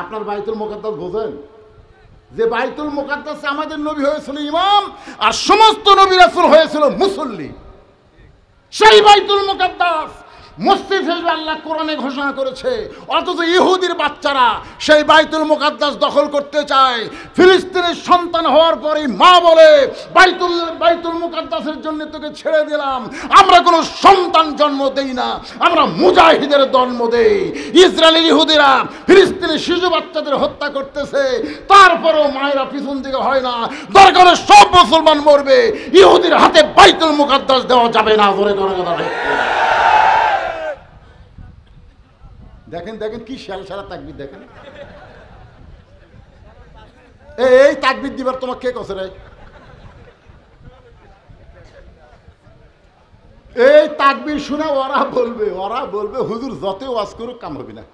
আপনার বাইতুল মুকাদ্দাস বোঝেন? যে বাইতুল মুকাদ্দাসে আমাদের নবী হয়েছিল ইমাম, আর সমস্ত নবী রাসূল হয়েছিল মুসল্লি। সেই বাইতুল মুকাদ্দাস মসজিদ হিসেবে আল্লাহ কোরআনে ঘোষণা করেছে, অথচ ইহুদির বাচ্চারা সেই বাইতুল মুকাদ্দাস দখল করতে চায়। ফিলিস্তিনের সন্তান হওয়ার পরেই মা বলে, বাইতুল মুকাদ্দাসের জন্য তোকে ছেড়ে দিলাম। আমরা কোনো সন্তান জন্ম দেই না, আমরা মুজাহিদের জন্ম দেই। ইসরায়েলি ইহুদিরা ফিলিস্তিনের শিশু বাচ্চাদের হত্যা করতেছে, তারপরেও মায়েরা পিছন দিকে হয় না। দরকারে সব মুসলমান মরবে, ইহুদির হাতে বাইতুল মুকাদ্দাস দেওয়া যাবে না। ধরে করে কথা দেখেন, দেখেন কি শালা তাকবীর দেখেন। এই তাকবীর দিবার তোমার কে কছে রে? এই তাকবীর শুনে ওরা বলবে হুজুর যত ওয়াজ করুক কাম হবে না।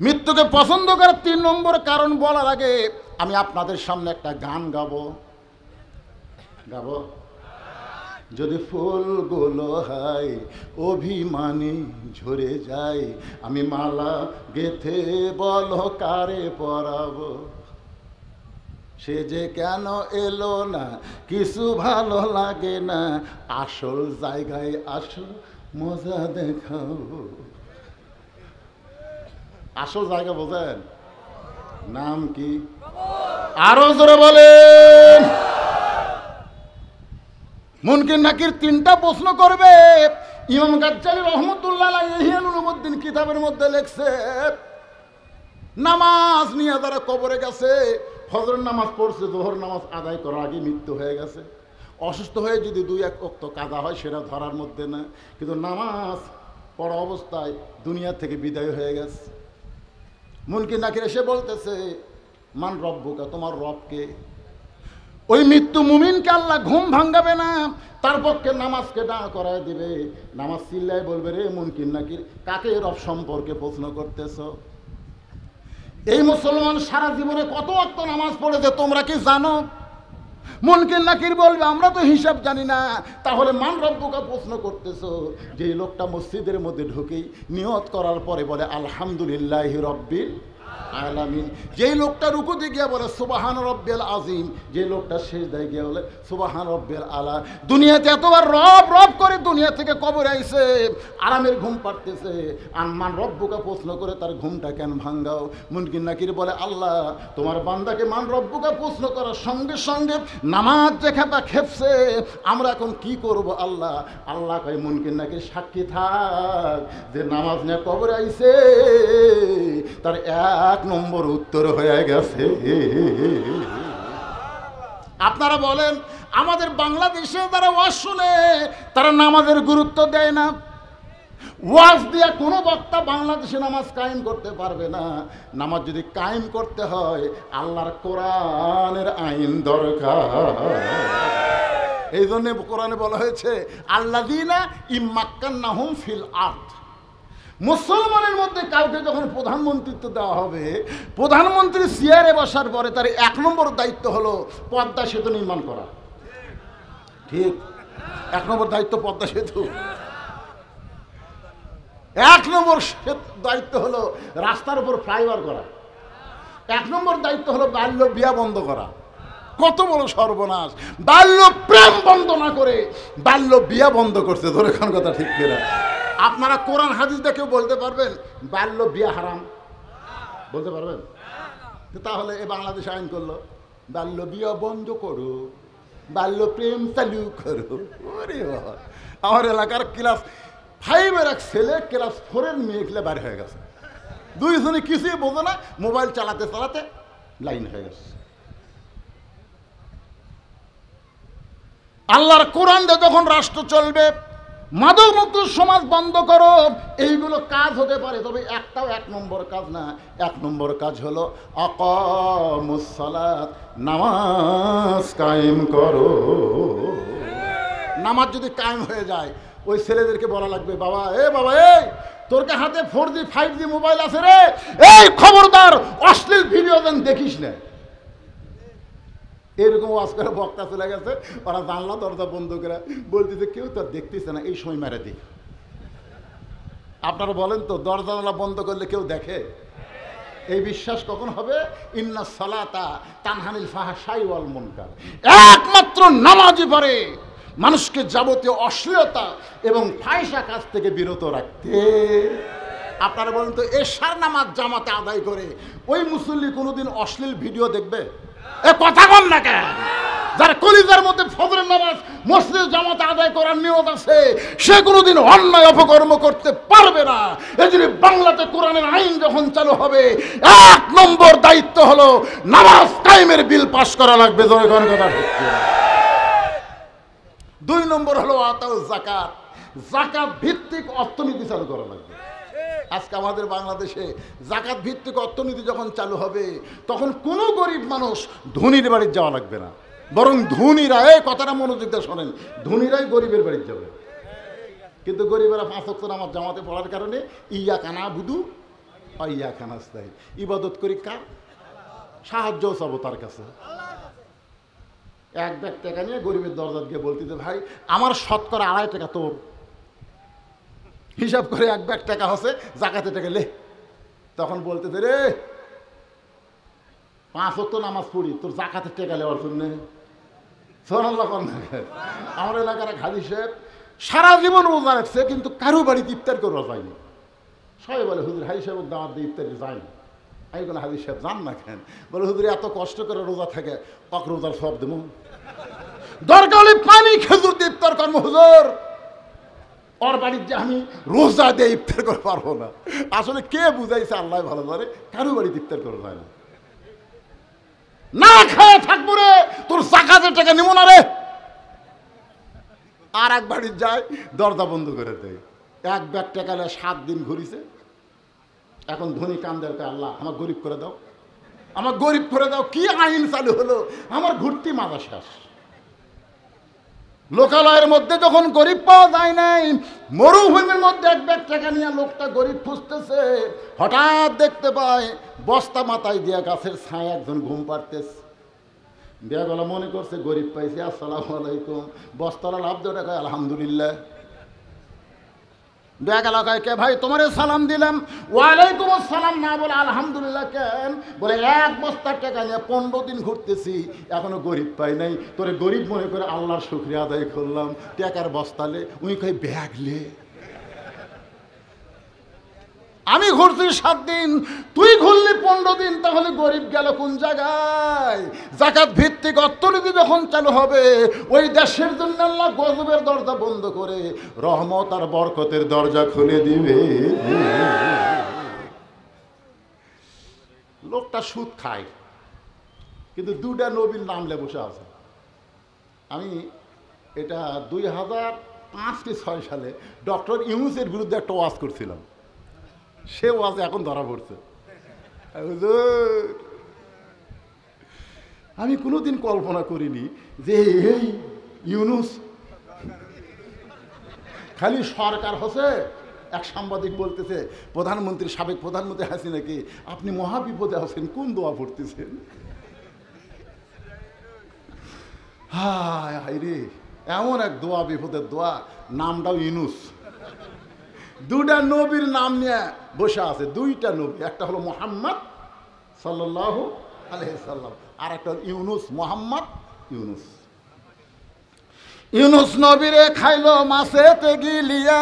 মৃত্যুকে পছন্দ করার 3 নম্বর কারণ বলার আগে আমি আপনাদের সামনে একটা গান গাবো। যদি ফুলগুলো হয় অভিমানী ঝরে যায়, আমি মালা গেথে বলো কারে পরাবো, সে যে কেন এলো না, কিছু ভালো লাগে না, আসল জায়গায় আসো মজা দেখাও। আসল জায়গা বোঝেন? নাম কি? আরো জোরে বলেন। মুনকির নাকির 3টা প্রশ্ন করবে। ইমাম গাজ্জালী রহমতুল্লাহ আলাইহি ইহয়া উলুমুদ্দিন কিতাবের মধ্যে লেখছে, নামাজ নিয়ে যারা কবরে গেছে, ফজর নামাজ পড়ছে, জোহর নামাজ আদায় করার আগে মৃত্যু হয়ে গেছে, অসুস্থ হয়ে যদি 2-1 ওয়াক্ত কাজা হয় সেটা ধরার মধ্যে না, কিন্তু নামাজ পড়া অবস্থায় দুনিয়া থেকে বিদায় হয়ে গেছে। মুনকির নাকির এসে বলতেছে, মান রব্বুকা, তোমার রবকে? ওই মৃত্যু মুমিনকে আল্লাহ ঘুম ভাঙাবে না, তার পক্ষে নামাজকে দাঁড় করায় দিবে। নামাজ চিল্লায় বলবে, রে মুনকির নাকির, কাকে রব সম্পর্কে প্রশ্ন করতেছ? এই মুসলমান সারা জীবনে কত ওয়াক্ত নামাজ পড়েছে তোমরা কি জানো? মুনকির নাকির বলবে, আমরা তো হিসাব জানি না। তাহলে মান রব্বুকা প্রশ্ন করতেছ? যে লোকটা মসজিদের মধ্যে ঢুকেই নিয়ত করার পরে বলে আলহামদুলিল্লাহি রব্বিল আলামিন, যেই লোকটা রুকুতে গিয়ে বলে সুবহান রব্বিল আযীম, যে লোকটা সিজদায় গিয়ে বলে সুবহান রব্বিল আলা, দুনিয়াতে এতবার রব রব করে দুনিয়া থেকে কবরে আইছে, আরামের ঘুম পাড়তেছে, আর মান রব্বুকা প্রশ্ন করে তার ঘুমটা কেন ভাঙ্গাও? মুনকির নাকির বলে, আল্লাহ তোমার বান্দাকে মান রব্বুকা প্রশ্ন করার সঙ্গে সঙ্গে নামাজ যে খেপছে, আমরা এখন কি করব আল্লাহ? আল্লাহ কয়, মুনকির নাকির সাক্ষী থাক যে নামাজ নিয়ে কবরে আইছে, তার 1 নম্বর উত্তর হয়ে গেছে। আপনারা বলেন, আমাদের বাংলাদেশে যারা ওয়াজ শুনে তারা নামাজের গুরুত্ব দেয় না। ওয়াজ দিয়ে কোনো বক্তা বাংলাদেশে নামাজ কায়েম করতে পারবে না। নামাজ যদি কায়েম করতে হয় আল্লাহর কোরআনের আইন দরকার। এই জন্য কোরআনে বলা হয়েছে, আল্লাযীনা ইম্মাক্কান্নাহুম ফিল আরদ। মুসলমানের মধ্যে কাউকে যখন প্রধানমন্ত্রিত্ব দেওয়া হবে, প্রধানমন্ত্রী চেয়ারে বসার পরে তার 1 নম্বর দায়িত্ব হলো পদ্মা সেতু নির্মাণ করা। ঠিক, 1 নম্বর দায়িত্ব পদ্মা সেতু। 1 নম্বর দায়িত্ব হলো রাস্তার উপর ফ্লাইওভার করা। 1 নম্বর দায়িত্ব হলো বাল্য বিয়া বন্ধ করা। কত বড় সর্বনাশ! বাল্য প্রেম বন্ধ না করে বাল্য বিয়া বন্ধ করছে। ধরে কোন কথা ঠিক কিনা? আপনারা কোরআন হাদিস দেখেও বলতে পারবেন বাল্য বিয়া হারাম? বলতে পারবেন? তাহলে এ বাংলাদেশ আইন করলো বাল্য বিয়া বন্ধ করো, বাল্য প্রেম চালু করো। ওরে বাবা, আমার এলাকার ক্লাস 5-এর এক ছেলে ক্লাস 4-এর মেয়ে খেলে বাইরে হয়ে গেছে। দুইজনে কিছুই বোঝে না, মোবাইল চালাতে চালাতে লাইন হয়ে গেছে। আল্লাহর কোরআন দিয়ে যখন রাষ্ট্র চলবে, মাদক মুক্ত সমাজ বন্ধ করো, এইগুলো কাজ হতে পারে, তবে একটাও 1 নম্বর কাজ না। 1 নম্বর কাজ হলো আকামুস সালাত, নামাজ কায়েম করো। নামাজ যদি কায়েম হয়ে যায়, ওই ছেলেদেরকে বলা লাগবে, বাবা বাবা, তোর হাতে 4G 5G মোবাইল আছে রে, এই খবরদার অশ্লীল ভিডিও যেন দেখিস না। এরকম ওয়াজ করে বক্তা চলে গেছে, ওরা জানলা দরজা বন্ধ করে বলতেছে কেউ তো দেখতেছে না, এই সময় মেরে দিই। আপনারা বলেন তো, দরজা জানলা বন্ধ করলে কেউ দেখে? এই বিশ্বাস কখন হবে? ইন্না সালাতা তানহানিল ফাহশাই ওয়াল মুনকার। একমাত্র নামাজই পারে মানুষকে যাবতীয় অশ্লীলতা এবং ফাহিশা কাজ থেকে বিরত রাখতে। আপনারা বলেন তো, এশার নামাজ জামাতে আদায় করে ওই মুসল্লি কোনোদিন অশ্লীল ভিডিও দেখবে? এ কথা কম না কেন? যার কলিজার মধ্যে ফজরের নামাজ মসজিদে জামাতে আদায় করার নিয়ত আছে, সে কোনোদিন অন্যায় অপকর্ম করতে পারবে না। এজন্য বাংলাতে কোরআনের আইন যখন চালু হবে, 1 নম্বর দায়িত্ব হলো নামাজ কায়েমের বিল পাস করা লাগবে। জনগণ কথা হচ্ছে। 2 নম্বর হলো আতাউ যাকাত, যাকাত ভিত্তিক অর্থনীতি চালু করা লাগবে। আজকে আমাদের বাংলাদেশে যাকাত ভিত্তিক অর্থনীতি যখন চালু হবে, তখন কোনো গরিব মানুষ ধনীর বাড়ি যাওয়া লাগবে না, বরং ধনীরা, এই কথাটা মনোযোগ দিয়ে শোনেন, ধনীরাই গরিবের বাড়ি যাবে। কিন্তু গরিবেরা 5 ওয়াক্ত নামাজ জামাতে পড়ার কারণে ইয়াকা নাবুদু ওয়া ইয়াকা নাস্তাইন, ইবাদত করি কার? সাহায্য চাবো তার কাছে। 1 ব্যাগ টাকা নিয়ে গরিবের দরজা গিয়ে বলতেছে, ভাই আমার শতকরা 2.5 টাকা তোর। হিসাব করে 1 ব্যাগ টাকা হচ্ছে, জাকাতে টাকা লে। তখন বলতেছে, রে 5 ওয়াক্ত নামাজ পড়ি, তোর জাকাতের টাকা লেওয়ার জন্য। আমার এলাকার এক হাজি সাহেব সারা জীবন রোজা রাখছে, কিন্তু কারো বাড়িতে ইফতার করে যায়নি। সবাই বলে, হুজুর হাজি সাহেব দাওয়াত দিয়ে ইফতারি যায়নি। আমি বলে, হাজি সাহেব যান না কেন? বলে, হুজুর এত কষ্ট করে রোজা থাকে, ওক রোজার সব দেবো, দরকার হলে পানি খেজুর দিয়ে ইফতার করবো হুজুর। ওর বাড়ির যে আমি রোজা দিয়ে ইফতার করে পারবো না। আসলে কে বুঝাইছে আল্লাহ ভালো জানে, কারো বাড়িতে ইফতার করা যায় না। না খায় থাকবো রে, তোর জাকাতের টাকা নিব না রে। আর এক বাড়ির যায়, দরজা বন্ধ করে দেয়। এক ব্যাগ টেকালে 7 দিন ঘুরিছে। এখন ধনী কান্দের, আল্লাহ আমার গরিব করে দাও, আমার গরিব করে দাও। কি আইন চালু হলো, আমার ঘুরতি মাথা শেষ। লোকালয়ের মধ্যে যখন গরিব পাওয়া যায় নাই, মরুভূমির মধ্যে এক ব্যাগ টাকা নিয়ে লোকটা গরিব খুঁজতেছে, হঠাৎ দেখতে পায় বস্তা মাথায় দিয়া গাছের ছায় একজন ঘুম পাড়তেছে। বেয়াগলা মনে করছে গরিব পাইছে, আসসালামু আলাইকুম। বস্তালা লাভ দেওয়া টাকা, আলহামদুলিল্লাহ। বেয়াগলা কয়, কে ভাই তোমারে সালাম দিলাম। ওয়ালাইকুম আসসালাম না বলে আলহামদুলিল্লাহ কেন? বলে 1 বস্তার টাকা নিয়ে 15 দিন ঘুরতেছি, এখনো গরিব পাই নাই। তোরে গরিব মনে করে আল্লাহর শুকরিয়া আদায় করলাম। টাকার বস্তালে উনি কয় ব্যাগলে, আমি ঘুরছি 7 দিন, তুই ঘুরলি 15 দিন, তাহলে গরিব গেল কোন জায়গায়? যাকাত ভিত্তিক অর্থনীতি যখন চালু হবে, ওই দেশের জন্য আল্লাহ গজবের দরজা বন্ধ করে রহমত আর বরকতের দরজা খুলে দিবে। লোকটা সুদ খায়, কিন্তু 2টা নবীর নাম লে বসে আছে। আমি এটা 2005 কি 6 সালে ডক্টর ইউনূসের বিরুদ্ধে একটা ওয়াজ করছিলাম। সে ওয়াজ এখন ধরা পড়ছে। আমি কোনোদিন কল্পনা করিনি যে এই ইউনূস খালি সরকার হচ্ছে। এক সাংবাদিক বলতেছে, প্রধানমন্ত্রী, সাবেক প্রধানমন্ত্রী হাসিনাকে, আপনি মহাবিপদে আছেন, কোন দোয়া পড়তেছেন? হায় হায় রে, এমন এক দোয়া, বিপদের দোয়া, নামটাও ইউনূস। 2টা নবীর নাম নিয়ে বসে আছে। 2টা নবী, একটা হলো মুহাম্মদ সাল্লাল্লাহু আলাইহি সাল্লাম, আর একটা ইউনূস, মুহাম্মদ ইউনূস। ইউনূস নবীরে খাইলো মাছেতে গিলিয়া,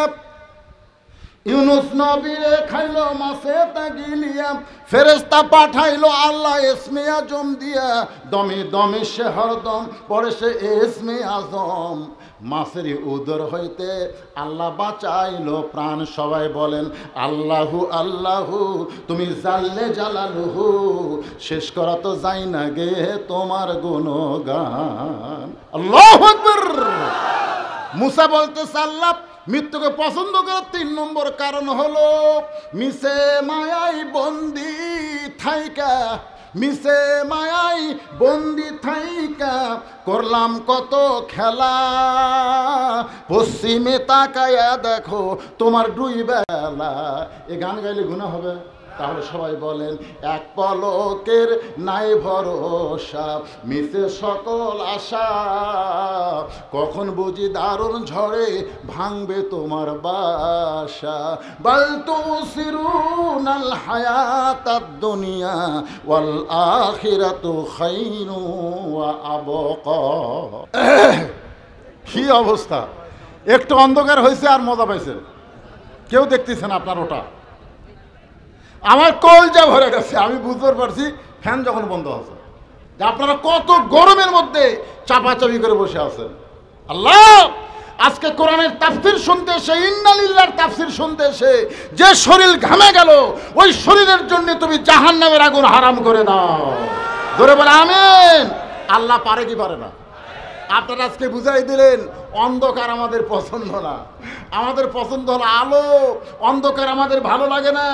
ইউনূস নবীরে খাইলো মাছেতে গিলিয়া, ফেরেশতা পাঠাইলো আল্লাহ ইসমে আজম দিয়া, দমে দমে সে হরদম পড়ে সে ইসমে আজম। মাছের উদর হইতে আল্লাহ বাঁচাইলো প্রাণ। সবাই বলেন আল্লাহু আল্লাহু, তুমি জাল্লে জালালুহু, শেষ করা তো যাই না গে তোমার গুণগান। আল্লাহু আকবার। মুসা বলতেছে, আল্লাহ মৃত্যুকে পছন্দ করার 3 নম্বর কারণ হলো মিশে মায়াই বন্দি থাইকা, মিশে মায়াই বন্দি থাইকা করলাম কত খেলা, পশ্চিমে তাকায়া দেখো তোমার 2 বেলা। এ গান গাইলে গুনাহ হবে? তাহলে সবাই বলেন, এক পলকের নাই ভরসা, মিশে সকল আশা, কখন বুঝি দারুণ ঝড়ে ভাঙবে তোমার বাসা। বাল তুসিরুনাল হায়াতাদ দুনিয়া ওয়াল আখিরাতু খায়রু ওয়া আবকা। কি অবস্থা! একটু অন্ধকার হয়েছে আর মজা পাইছেন, কেউ দেখতেছেন আপনার ওটা। আমার কলজা ভরে গেছে, আমি বুঝতে পারছি ফ্যান যখন বন্ধ আছে যে আপনারা কত গরমের মধ্যে চাপাচাপি করে বসে আছেন। আল্লাহ আজকে কোরআনের তাফসীর শুনতে এসে, ইন্নালিল্লাহর তাফসীর শুনতে এসে যে শরীর ঘামে গেল, ওই শরীরের জন্য তুমি জাহান্নামের আগুন হারাম করে দাও। ধরে বলে আমিন। আল্লাহ পারে কি পারে না? আপনারা আজকে বুঝাই দিলেন অন্ধকার আমাদের পছন্দ না, আমাদের পছন্দ হলো আলো। অন্ধকার আমাদের ভালো লাগে না।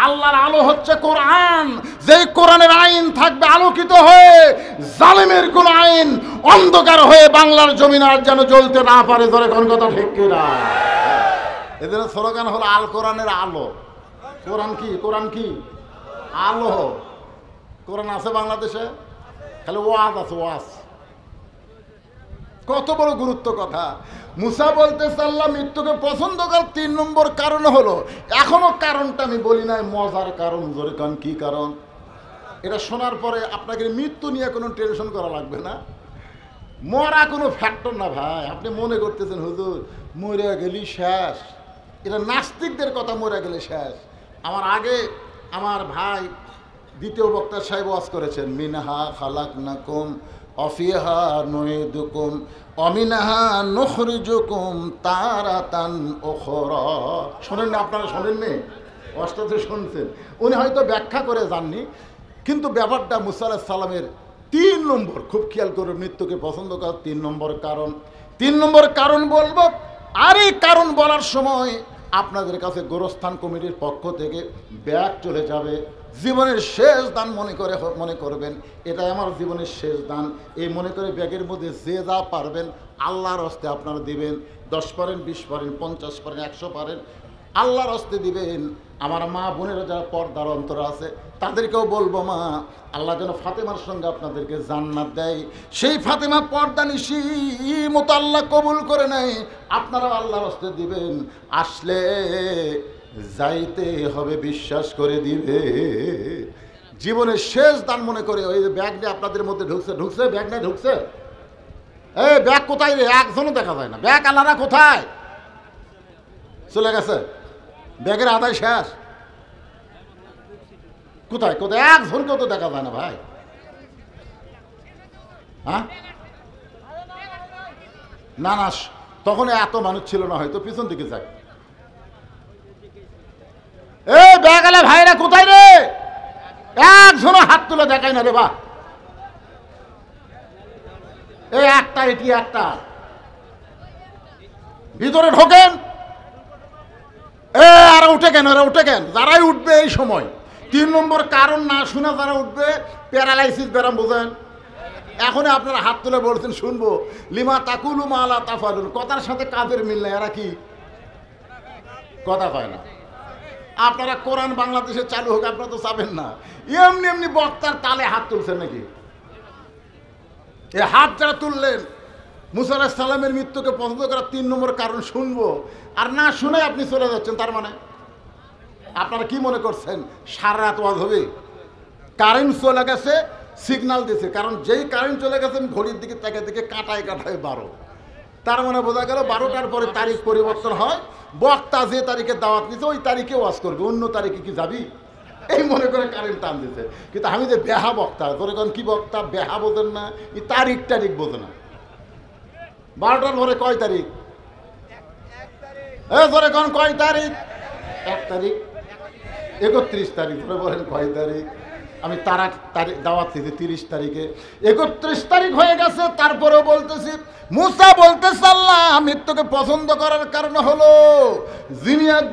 আল্লাহর আলো হচ্ছে কোরআন। যেই কোরআনের আইন থাকবে আলোকিত হয়ে, জালেমের কোন আইন অন্ধকার হয়ে বাংলার জমিন আর যেন জ্বলতে না পারে। ধরে কোন কথা ঠিক কিনা? এদের স্লোগান হলো আল কোরআনের আলো। কোরআন কি? কোরআন কি? আলো। কোরআন আছে বাংলাদেশে? খালি ওয়াজ আছে, ওয়াজ। কত বড় গুরুত্ব কথা। মুসা বলতেছে আল্লাহ মৃত্যুকে পছন্দ করার 3 নম্বর কারণ হলো, এখনো কারণটা আমি বলি নাই, মজার কারণ। জোরে কারণ কি কারণ? এটা শোনার পরে আপনাকে মৃত্যু নিয়ে কোনো টেনশন করা লাগবে না। মরা কোনো ফ্যাক্টর না ভাই। আপনি মনে করতেছেন হুজুর মরে গেলি শেষ, এটা নাস্তিকদের কথা, মরে গেলে শেষ। আমার আগে আমার ভাই দ্বিতীয় বক্তা সাহেব ওয়াজ করেছেন, মিনহা খালাকনাকুম অফিহা নুইদুকুম অমিনহা নুখরিজুকুম তারাতান উখরা। শোনেন না আপনারা? শোনেননি? ওয়াজটাতে শুনছেন। উনি হয়তো ব্যাখ্যা করে যাননি, কিন্তু ব্যাপারটা মুসা আলাইহিস সালামের 3 নম্বর, খুব খেয়াল করে, মৃত্যুকে পছন্দ করার 3 নম্বর কারণ 3 নম্বর কারণ বলবো, আর এই কারণ বলার সময় আপনাদের কাছে গোরস্থান কমিটির পক্ষ থেকে ব্যাগ চলে যাবে। জীবনের শেষ দান মনে করবেন, এটাই আমার জীবনের শেষ দান, এই মনে করে ব্যাগের মধ্যে যে যা পারবেন আল্লাহর হস্তে আপনারা দিবেন। 10 পারেন, 20 পারেন, 50 পারেন, 100 পারেন, আল্লাহর হস্তে দিবেন। আমার মা বোনেরা যারা পর্দার অন্তর আছে তাদেরকেও বলবো, মা, আল্লাহ যেন ফাতেমার সঙ্গে আপনাদেরকে জান্নাত দেয়, সেই ফাতেমা পর্দা নিশি মতো আল্লাহ কবুল করে নেয়। আপনারাও আল্লাহর হস্তে দিবেন, আসলে যাইতে হবে, বিশ্বাস করে দিবে। জীবনের শেষ দান মনে করে ওই ব্যাগ নিয়ে আপনাদের মধ্যে ঢুকছে ব্যাগ নিয়ে ঢুকছে। এই ব্যাগ কোথায় রে? একজনও দেখা যায় না। ব্যাগ আল্লাহরা কোথায় চলে গেছে? ব্যাগের আদায় শেষ। কোথায় কোথায় একজনকেও তো দেখা যায় না ভাই। হ্যাঁ, না না, তখন এত মানুষ ছিল না, হয়তো পিছন দিকে যাক। এই ব্যাগ আলা ভাইরা কোথায় রে? একজনও হাত তুলে দেখায় না রে বা। এই একটা, এটি একটা, ভিতরে ঢোকেন। আর উঠে কেন? এরা উঠে কেন? যারাই উঠবে এই সময় 3 নম্বর কারণ না শুনে যারা উঠবে, প্যারালাইসিস ব্যারাম বোঝেন। এখন আপনারা হাত তুলে বলছেন শুনবো, লিমা তাকুলু মালা তাফালুন, কথার সাথে কাজের মিল নাই। এরা কি কথা কয় না? আপনারা কোরআন বাংলাদেশে চালু হোক, আপনারা তো চাবেন না। এমনি এমনি বক্তার তালে হাত তুলছেন নাকি? এই হাত যারা তুললেন, মুসা আলাইহিস সালামের মৃত্যুকে পছন্দ করার 3 নম্বর কারণ শুনবো, আর না শুনে আপনি চলে যাচ্ছেন। তার মানে আপনারা কি মনে করছেন সারা রাত ওয়াজ হবে? কারেন্ট চলে গেছে, সিগন্যাল দিয়েছে, কারণ যেই কারেন্ট চলে গেছে ঘড়ির দিকে তাকে কাটায় 12। তার মানে বোঝা গেল 12টার পরে তারিখ পরিবর্তন হয়। বক্তা যে তারিখে দাওয়াত নিচ্ছে ওই তারিখে ওয়াজ করবে, অন্য তারিখে কি যাবি? এই মনে করে কারেন্ট টান দিতে। কিন্তু আমি যে বেহা বক্তা, তোর এখন কি বক্তা, বেহা বোঝেন না, এই তারিখ বোঝে না। 12টার পরে কয় তারিখ? ধরে কোন কয় তারিখ? 1 তারিখ, 31 তারিখ, ধরে বলেন কয় তারিখ? আমি তারিখ দাওয়াত দিয়েছি 30 তারিখে, 31 তারিখ হয়ে গেছে। তারপরেও বলতেছি, মুসা বলতেছে আল্লাহ মৃত্যুকে পছন্দ করার কারণ হলো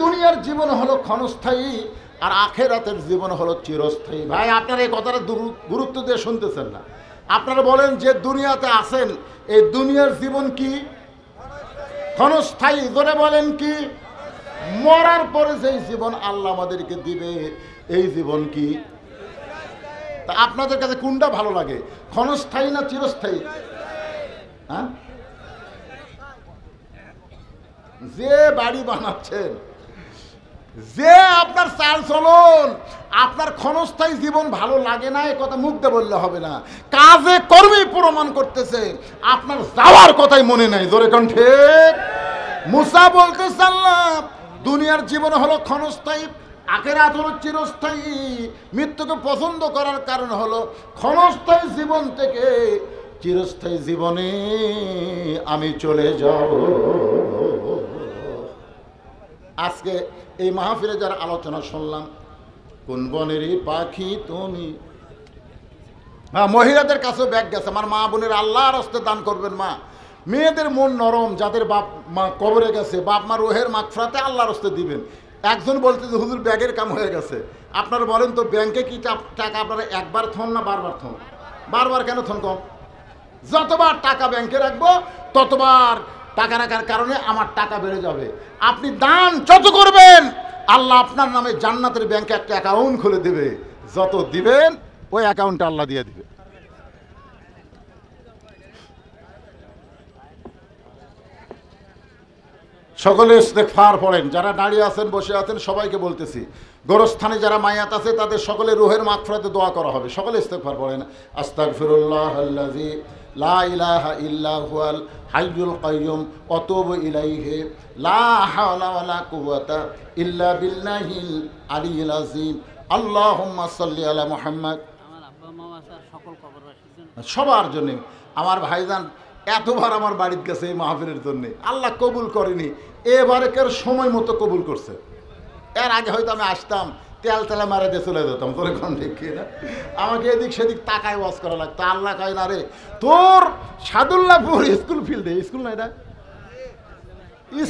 দুনিয়ার জীবন হলো ক্ষণস্থায়ী, আর আখেরাতের জীবন হলো চিরস্থায়ী। ভাই, আপনারা এই কথাটা গুরুত্ব দিয়ে শুনতেছেন না। আপনারা বলেন যে দুনিয়াতে আছেন, এই দুনিয়ার জীবন কি ক্ষণস্থায়ী? ধরে বলেন কি? মরার পরে যেই জীবন আল্লাহ আমাদেরকে দিবে, এই জীবন কি? তা আপনাদের কাছে কোনটা ভালো লাগে, ক্ষণস্থায়ী না চিরস্থায়ী? হ্যাঁ, যে বাড়ি বানাচ্ছেন, যে আপনার চাল চলন, আপনার ক্ষণস্থায়ী জীবন ভালো লাগে না, এ কথা মুখ দিয়ে বললে হবে না, কাজে কর্মেই প্রমাণ করতেছে আপনার যাওয়ার কথাই মনে নাই। জোরে কোন ঠিক? মুসা বলতেছে আল্লাহ দুনিয়ার জীবন হলো ক্ষণস্থায়ী, আখিরাত হলো চিরস্থায়ী। মৃত্যুকে পছন্দ করার কারণ হলো ক্ষণস্থায়ী জীবন থেকে চিরস্থায়ী জীবনে আমি চলে যাব। আজকে এই মাহফিলে যারা আলোচনা শুনলাম, কোন বনেরই পাখি তুমি। হ্যাঁ, মহিলাদের কাছেও ব্যাগ গেছে। আমার মা বোনের আল্লাহর হস্তে দান করবেন। মা, মেয়েদের মন নরম, যাদের বাপ মা কবরে গেছে, বাপ মা রোহের মাগফিরাতে আল্লাহর হস্তে দিবেন। একজন বলতে যে হুজুর ব্যাগের কাম হয়ে গেছে। আপনারা বলেন তো, ব্যাংকে কি টাকা আপনারা একবার থন না বারবার থন? বারবার কেন থন? কম, যতবার টাকা ব্যাংকে রাখবো ততবার টাকা রাখার কারণে আমার টাকা বেড়ে যাবে। আপনি দান যত করবেন, আল্লাহ আপনার নামে জান্নাতের ব্যাংকে একটা অ্যাকাউন্ট খুলে দেবে। যত দিবেন ওই অ্যাকাউন্টে আল্লাহ দিয়ে দিবে। সকলে ইস্তেগফার পড়েন। যারা দাঁড়িয়ে আছেন, বসে আছেন, সবাইকে বলতেছি, গোরস্থানে যারা মায়াত আছে তাদের সকলে রুহের মাগফিরাতে দোয়া করা হবে। সকলে ইস্তেগফার পড়েন। আস্তাগফিরুল্লাহাল্লাযী লা ইলাহা ইল্লা হুয়াল হাইয়ুল কাইয়্যুম ওয়া আতুবু ইলাইহি লা হাওলা ওয়ালা কুওয়াতা ইল্লা বিল্লাহিল আলিয়্যিল আযীম। আল্লাহুম্মা সাল্লি আলা মুহাম্মদ। আমার আব্বা মা আছে, সকল কবরবাসীর জন্য, সবার জন্য। আমার ভাইজান এতবার আমার বাড়িতে গেছে এই মাহফিলের জন্য, আল্লাহ কবুল করেনি, এবারেকের সময় মতো কবুল করছে। এর আগে হয়তো আমি আসতাম, তেল তেলা মারে দিয়ে চলে যেতাম, তোর এখন ঠিক না? আমাকে এদিক সেদিক তাকায় ওয়াজ করা লাগতো। আল্লাহ কয় না রে, তোর সাদুল্লাহপুর স্কুল ফিল্ডে, স্কুল না এটা,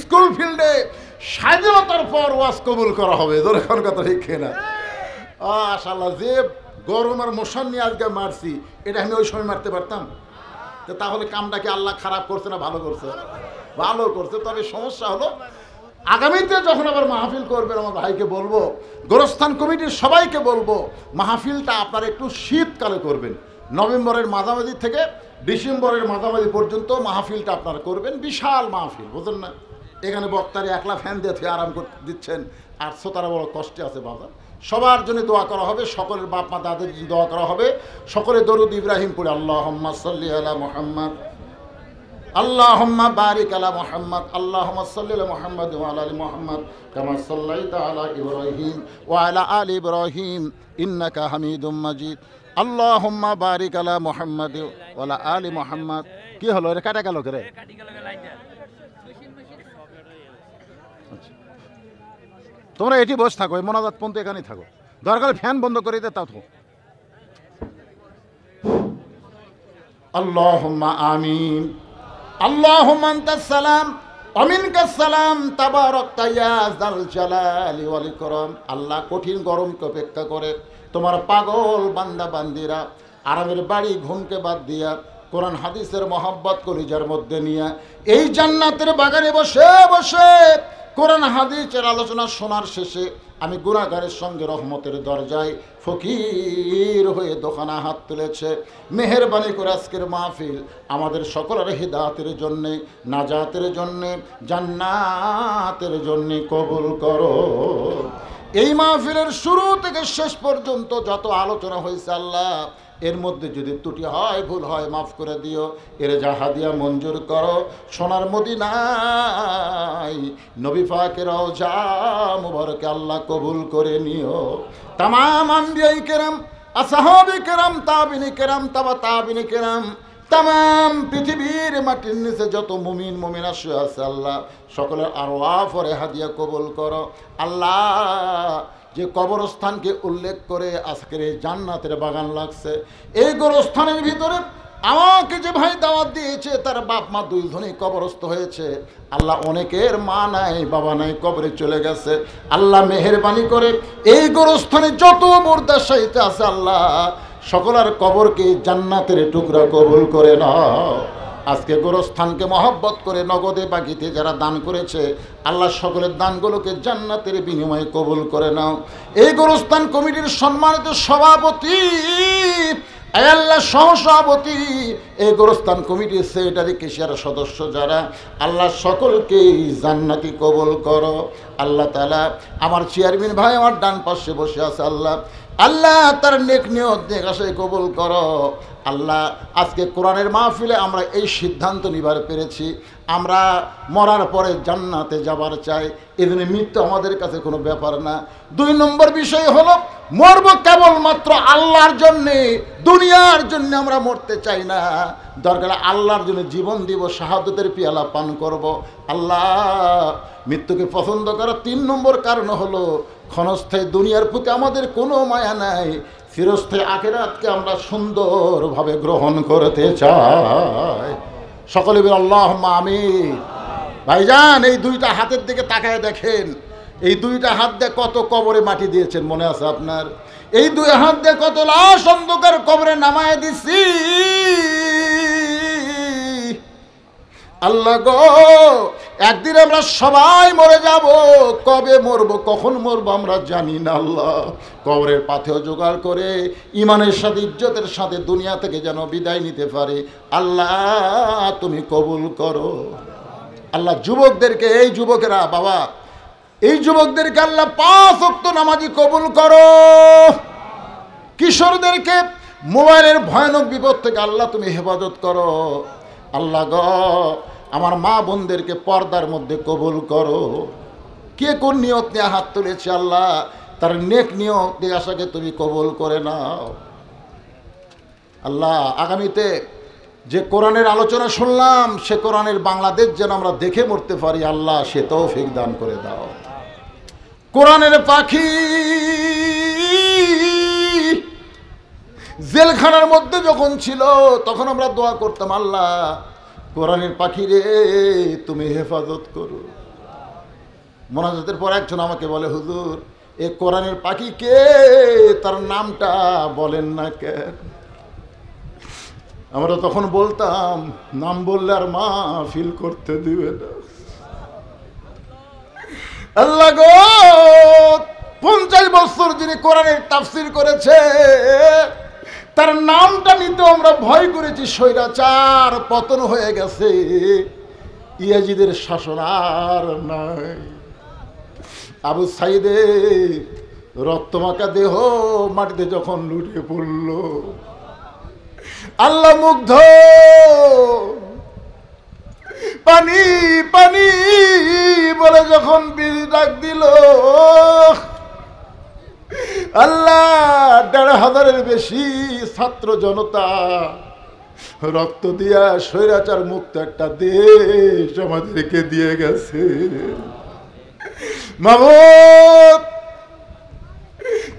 স্কুল ফিল্ডে স্বাধীনতার পর ওয়াজ কবুল করা হবে, তোর এখন কথা ঠিক না? আশাল্লাহ, যে গরম আর মশান নিয়ে আজকে মারছি, এটা আমি ওই সময় মারতে পারতাম? তো তাহলে কামটাকে আল্লাহ খারাপ করছে না ভালো করছে? ভালো করছে। তবে সমস্যা হলো, আগামীতে যখন আবার মাহফিল করবেন, আমার ভাইকে বলবো, গোরস্থান কমিটির সবাইকে বলবো, মাহফিলটা আপনারা একটু শীতকালে করবেন। নভেম্বরের মাঝামাঝি থেকে ডিসেম্বরের মাঝামাঝি পর্যন্ত মাহফিলটা আপনারা করবেন। বিশাল মাহফিল, বুঝলেন না? এখানে বক্তারে একলা ফ্যান দিয়ে আরাম করতে দিচ্ছেন, আর শ্রোতারা বড় কষ্টে আছে বাবা। সবার জন্য দোয়া করা হবে, সকলের বাপ মা দাদের জন্য দোয়া করা হবে। সকলে দরুদ ইব্রাহিম পড়ে, আল্লাহুম্মা সাল্লি আলা মুহাম্মদ, আল্লাহুম্মা বারিক আলা মুহাম্মদ, আল্লাহুম্মা সাল্লি আলা মুহাম্মদ ওয়া আলা আলি মুহাম্মদ কামা সাল্লাইতা আলা ইব্রাহিম ওয়া আলা আলি ইব্রাহিম ইন্নাকা হামিদুম মাজিদ। আল্লাহুম্মা বারিক আলা মুহাম্মদ ওয়া আলা আলি মুহাম্মদ। কি হলো রে, কাটা গেল রে? তোমরা এটি বসে থাকো, এই মোনাজাত পর্যন্ত এখানেই থাকো, দরকার ফ্যান বন্ধ করে দিতে তাও। আল্লাহুম্মা আমিন। আল্লাহুম্মা আনতাস সালাম ওয়া মিনকাস সালাম তাবারাকতা ইয়া যাল জালালি ওয়াল ইকরাম। আল্লাহ কঠিন গরমকে উপেক্ষা করে তোমার পাগল বান্দা বান্দিরা আরামের বাড়ি ঘুমকে বাদ দিয়া কোরআন হাদিসের মহব্বত কলিজার মধ্যে নিয়ে এই জান্নাতের বাগানে বসে বসে কোরআন হাদিসের আলোচনা শোনার শেষে আমি গুনাহগারের সঙ্গে রহমতের দরজায় ফকির হয়ে দোকানা হাত তুলেছে। মেহেরবানি করে আজকের মাহফিল আমাদের সকলের হিদায়াতের জন্যে, নাজাতের জন্যে, জান্নাতের জন্যে কবুল করো। এই মাহফিলের শুরু থেকে শেষ পর্যন্ত যত আলোচনা হয়েছে আল্লাহ, এর মধ্যে যদি ত্রুটি হয়, ভুল হয়, মাফ করে দিও। এর জাহাদিয়া মঞ্জুর করো। সোনার মদিনায় নবী পাকের রওজা মুবারকে আল্লাহ কবুল করে নিও। তামাম আম্বিয়ায়ে কেরাম, আসহাবে কেরাম, তাবিনে কেরাম, তাবা তাবিনে কেরাম, তামাম পৃথিবীর মাটির নিচে যত মুমিন মুমিনা শুয়ে আছে আল্লাহ, সকলের আরওয়াহ ফরে হাদিয়া কবুল করো। আল্লাহ, যে কবরস্থানকে উল্লেখ করে আজকের এই জান্নাতের বাগান লাগছে, এই গোরস্থানের ভিতরে আমাকে যে ভাই দাওয়াত দিয়েছে তার বাপ মা দুইজনেই কবরস্থ হয়েছে। আল্লাহ, অনেকের মা নাই, বাবা নাই, কবরে চলে গেছে। আল্লাহ মেহেরবানি করে এই গোরস্থানে যত মুর্দা শাহীদ আছে আল্লাহ, সকলের কবরকে জান্নাতের টুকরা কবুল করে নাও। আজকে গোরস্থানকে মহব্বত করে নগদে বাকিতে যারা দান করেছে আল্লাহ, সকলের দানগুলোকে জান্নাতের বিনিময়ে কবুল করে নাও। এই গোরস্থান কমিটির সম্মানিত সভাপতি, আল্লাহ সহসভাপতি, এই গোরস্থান কমিটির সেক্রেটারি, কেশিয়ার সদস্য যারা, আল্লাহ সকলকে জান্নাতি কবুল করো। আল্লাহ তাআলা, আমার চেয়ারম্যান ভাই আমার ডান পাশে বসে আছে আল্লাহ, আল্লাহ তার নেক নিয়ত নেক আশায় কবুল করো। আল্লাহ, আজকে কোরআনের মাহফিলে আমরা এই সিদ্ধান্ত নিবার পেরেছি, আমরা মরার পরে জান্নাতে যাবার চাই। এজন্য মৃত্যু আমাদের কাছে কোনো ব্যাপার না। 2 নম্বর বিষয় হলো, মরব কেবলমাত্র আল্লাহর জন্যে, দুনিয়ার জন্য আমরা মরতে চাই না। দরকার আল্লাহর জন্য জীবন দিব, শাহাদতের পিয়ালা পান করব। আল্লাহ, মৃত্যুকে পছন্দ করার 3 নম্বর কারণ হলো, ক্ষণস্থায়ী দুনিয়ার প্রতি আমাদের কোনো মায়া নাই, চিরস্থায়ী আখিরাতকে আমরা সুন্দরভাবে গ্রহণ করতে চাই। সকলে বলি আল্লাহুম্মা আমিন। ভাইজান, এই 2টা হাতের দিকে তাকায় দেখেন, এই 2টা হাত দিয়ে কত কবরে মাটি দিয়েছেন, মনে আছে আপনার? এই 2 হাত দিয়ে কত লাশ অন্ধকার কবরে নামায় দিছি। আল্লাহ গো, একদিন আমরা সবাই মরে যাব, কবে মরব, কখন মরব আমরা জানি না। আল্লাহ, কবরের পাথেও জোগাড় করে ইমানের সাথে, ইজ্জতের সাথে দুনিয়া থেকে যেন বিদায় নিতে পারে। আল্লাহ, তুমি কবুল করো। আল্লাহ, যুবকদেরকে, এই যুবকেরা বাবা, এই যুবকদেরকে আল্লাহ 5 ওয়াক্ত নামাজি কবুল করো। কিশোরদেরকে মোবাইলের ভয়ানক বিপদ থেকে আল্লাহ তুমি হেফাজত করো। আল্লাহ গো, আমার মা বোনদেরকে পর্দার মধ্যে কবুল করো। কে কোন নিয়ত নিয়ে হাত তুলেছে আল্লাহ, তার নেক নিয়ত আশাকে তুমি কবুল করে নাও। আল্লাহ, আগামীতে যে কোরআনের আলোচনা শুনলাম, সে কোরআনের বাংলাদেশ যেন আমরা দেখে মরতে পারি, আল্লাহ সে তৌফিক দান করে দাও। কোরআনের পাখি জেলখানার মধ্যে যখন ছিল তখন আমরা দোয়া করতাম, আল্লাহ কোরআনের পাখি রে তুমি হেফাজত করো। মোনাজাতের পর একজন আমাকে বলে, হুজুর এ কোরআনের পাখি কে, তার নামটা বলেন না কেন? আমরা তখন বলতাম, নাম বললে আর মা ফিল করতে দিবে না। আল্লাহ গো, 50 বছর যিনি কোরআনের তাফসীর করেছে তার নামটা নিতে আমরা ভয় করেছি। স্বৈরাচার পতন হয়ে গেছে, ইয়াজিদের শাসন আর নাই। আবু সাইদে রক্তমাখা দেহ মাটিতে যখন লুটে পড়ল, আল্লাহ মুগ্ধ, পানি পানি বলে যখন বিড়ি ডাক দিল, আল্লাহ ১৫০০-এর বেশি ছাত্র জনতা রক্ত দিয়া স্বৈরাচার মুক্ত একটা দেশ আমাদেরকে দিয়ে গেছে। মাবুদ,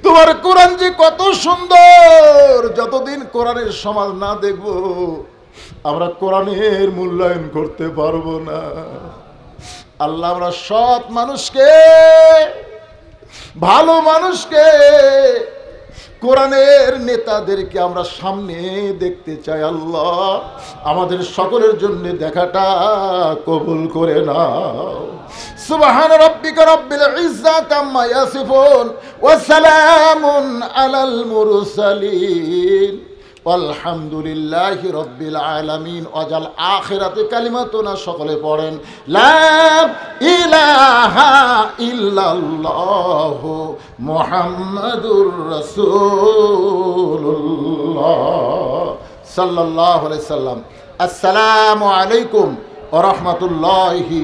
তোমার কোরআন যে কত সুন্দর, যতদিন কোরআনের সমাজ না দেখব আমরা কোরআনের মূল্যায়ন করতে পারবো না। আল্লাহ, আমরা সৎ মানুষকে, ভালো মানুষকে, কোরআনের নেতাদেরকে আমরা সামনে দেখতে চাই। আল্লাহ, আমাদের সকলের জন্য দেখাটা কবুল করে নাও। সুবহান রাব্বিকা রাব্বিল ইজ্জাতি আম্মা ইয়াসিফুন ওয়া সালামুন আলাল মুরসালিন আলহামদুলিল্লাহি রাব্বিল আলামিন। ওয়াজাল আখিরাতে কালিমাতুনা, সকলে পড়েন লা ইলাহা ইল্লাল্লাহু মুহাম্মাদুর রাসূলুল্লাহ সাল্লাল্লাহু আলাইহি সাল্লাম। আসসালামু আলাইকুম ওয়া রাহমাতুল্লাহি